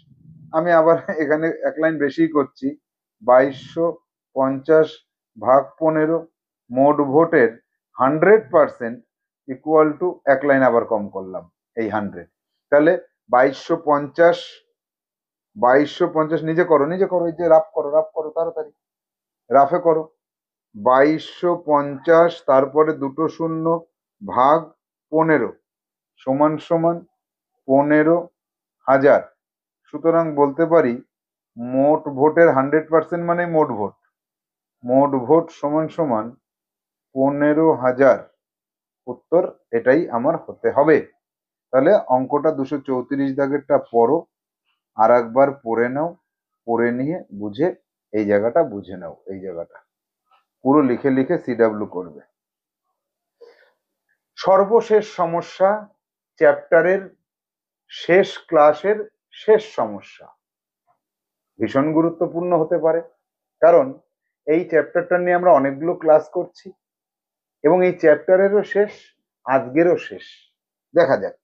আমি আবার এখানে এক লাইন বেশি করছি, 2250 ভাগ 15, মোট ভোটের 100% ইকুয়াল টু, এক লাইন আবার কম করলাম, এই 100। তাহলে 2250, 2250 নিজে করো, নিজে করো, এই যে রাফ করো, রাফ করো তাড়াতাড়ি, রাফে করো। 2250 তারপরে দুটো শূন্য ভাগ 15 সমান সমান 15,000। সুতরাং বলতে পারি মোট ভোটের 100% মানে মোট ভোট, মোট ভোট সমান সমান 15,000। উত্তর এটাই আমার হতে হবে। তাহলে অঙ্কটা 234 দাগেরটা পড়ো, আর একবার পড়ে নাও, পড়ে নিয়ে বুঝে এই জায়গাটা বুঝে নাও, এই জায়গাটা পুরো লিখে লিখে সিডাব্লিউ করবে। সর্বশেষ সমস্যা, চ্যাপ্টারের শেষ ক্লাসের শেষ সমস্যা, ভীষণ গুরুত্বপূর্ণ হতে পারে, কারণ এই চ্যাপ্টারটা নিয়ে আমরা অনেকগুলো ক্লাস করছি এবং এই চ্যাপ্টারেরও শেষ, আজকেরও শেষ। দেখা যাক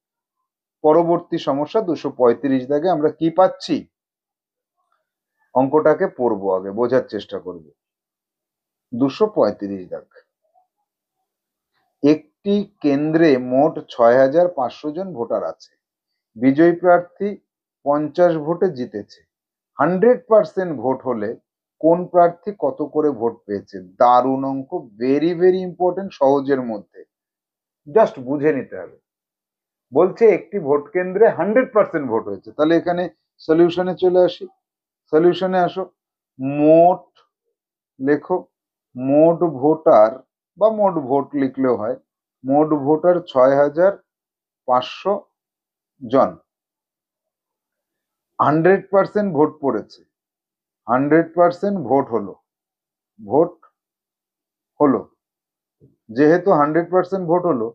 পরবর্তী সমস্যা 235 দাগে আমরা কি পাচ্ছি। অঙ্কটাকে পড়বো, আগে বোঝার চেষ্টা করব। 235 দাগ, একটি কেন্দ্রে মোট 6500 জন ভোটার আছে, বিজয়ী প্রার্থী 50 ভোটে জিতেছে, 100% ভোট হলে কোন প্রার্থী কত করে ভোট পেয়েছে? দারুণ অঙ্ক, ভেরি ভেরি ইম্পর্টেন্ট, সহজের মধ্যে, জাস্ট বুঝে নিতে হবে। বলছে একটি ভোট কেন্দ্রে 100% ভোট হয়েছে, তাহলে এখানে সলিউশনে চলে আসি, সলিউশনে আসো। মোট লেখো মোট ভোটার বা মোট ভোট লিখলেও হয়, মোট ভোটার 6,500 জন। 100% ভোট পড়েছে, 100% ভোট হলো, ভোট হলো। যেহেতু 100% ভোট হলো,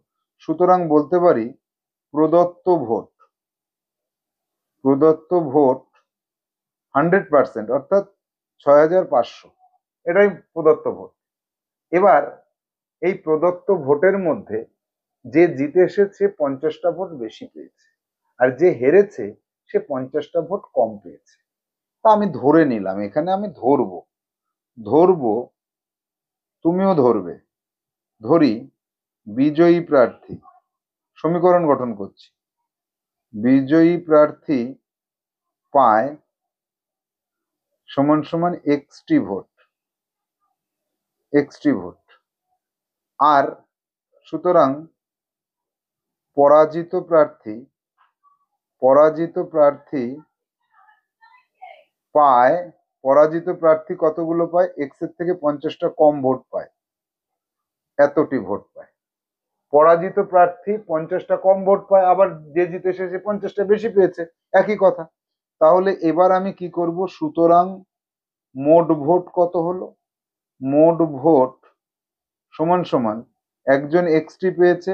সুতরাং বলতে পারি প্রদত্ত ভোট, প্রদত্ত ভোট 100% অর্থাৎ 6,500, এটাই প্রদত্ত ভোট। এবার এই প্রদত্ত ভোটের মধ্যে যে জিতে এসেছে 50টা ভোট বেশি পেয়েছে, আর যে হেরেছে সে 50টা ভোট কম পেয়েছে। তা আমি ধরে নিলাম, এখানে আমি ধরবো, তুমিও ধরবে, ধরি বিজয়ী প্রার্থী, সমীকরণ গঠন করছি, বিজয়ী প্রার্থী পায় সমান সমান এক্সটি ভোট, এক্সটি ভোট। আর সুতরাং পরাজিত প্রার্থী, পরাজিত প্রার্থী পায়, পরাজিত প্রার্থী কতগুলো পায়, এক্স এর থেকে 50টা কম ভোট পায়, এতটি ভোট পায়। পরাজিত প্রার্থী 50টা কম ভোট পায়, আবার যে জিতে এসেছে 50টা বেশি পেয়েছে, একই কথা। তাহলে এবার আমি কি করব, সুতরাং মোট ভোট কত হলো, মোট ভোট সমান সমান একজন এক্সটি পেয়েছে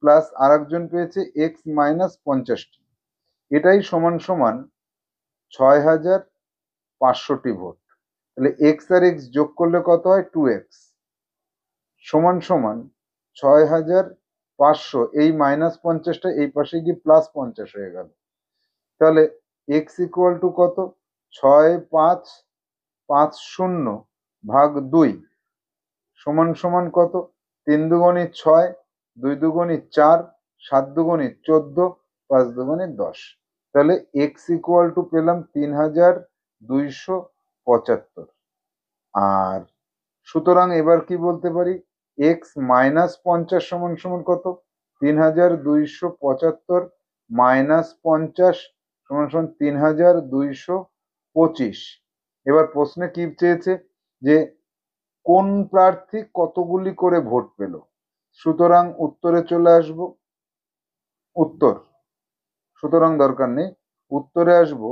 প্লাস আর একজন পেয়েছে এক্স মাইনাস 50টি, এটাই সমান সমান 6,500টি ভোট। তাহলে এক্স আর এক্স যোগ করলে কত হয়, 2x সমান সমান 6,500, এই মাইনাস 50টা এই পাশে গিয়ে প্লাস 50 হয়ে গেল। তাহলে এক্স ইকুয়াল টু কত, 6,550 ভাগ 2 সমান সমান কত, 3 দুগুণে 6, 2 দুগুণে 4, 7 দুগুণে 14, 5 দুগুণে 10। তাহলে এক্স ইকুয়াল টু পেলাম 3,275। আর সুতরাং এবার কি বলতে পারি, এক্স মাইনাস 50 সমান সমান কত, 3,275 মাইনাস 50 সমান সমান 3,225। এবার প্রশ্নে কি চেয়েছে, যে কোন প্রার্থী কতগুলি করে ভোট পেল। সুতরাং উত্তরে চলে আসব, উত্তর, সুতরাং দরকার নেই, উত্তরে আসব,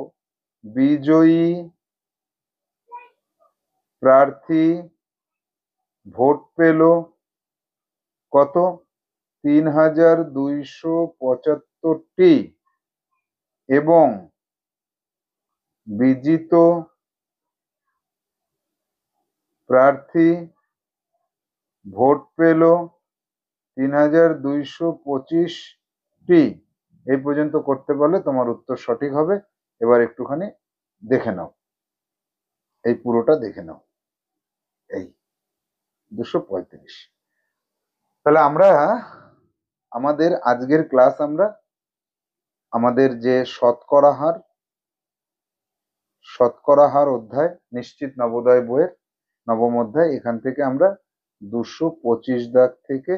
বিজয়ী প্রার্থী ভোট পেল কত, 3,275টি, এবং বিজিত প্রার্থী ভোট পেল 3,225টি। এই পর্যন্ত করতে পারলে তোমার উত্তর সঠিক হবে। এবার একটুখানি দেখে নাও, এই পুরোটা দেখে নাও, এই 235। তাহলে আমরা আমাদের আজকের ক্লাস, আমরা আমাদের যে শতকরা হার, শতকরা হার অধ্যায়, নিশ্চিত নবোদয় বইয়ের নবম অধ্যায়, এখান থেকে আমরা 225 দাগ থেকে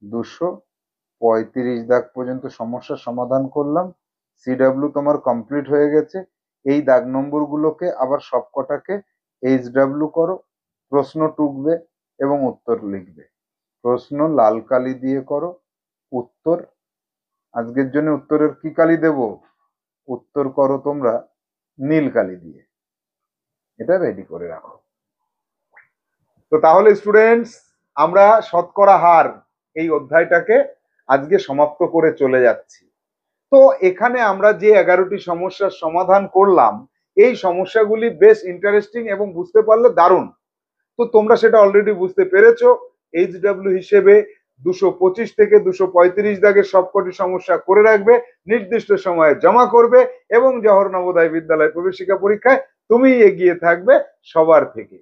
235 দাগ পর্যন্ত সমস্যার সমাধান করলাম। সিডাব্লিউ তোমার কমপ্লিট হয়ে গেছে। এই দাগ নম্বর গুলোকে আবার সবকটাকে এইচডাব্লিউ করো, প্রশ্ন টুকবে এবং উত্তর লিখবে। প্রশ্ন লাল কালি দিয়ে করো, উত্তর আজকের জন্য উত্তরের কি কালি দেব, উত্তর করো তোমরা নীল কালি দিয়ে। এটা রেডি করে রাখো। তো তাহলে স্টুডেন্টস, আমরা শতকরা হার এই অধ্যায়টাকে আজকে সমাপ্ত করে চলে যাচ্ছি। তো এখানে আমরা যে 11টি সমস্যার সমাধান করলাম, এই সমস্যাগুলি বেশ ইন্টারেস্টিং এবং বুঝতে পারলে দারুণ। তো তোমরা সেটা অলরেডি বুঝতে পেরেছো। এইচডাব্লিউ হিসেবে 225 থেকে 235 দাগের সবকটি সমস্যা করে রাখবে, নির্দিষ্ট সময়ে জমা করবে, এবং জওহর নবোদয় বিদ্যালয় প্রবেশিকা পরীক্ষায় তুমি এগিয়ে থাকবে সবার থেকে।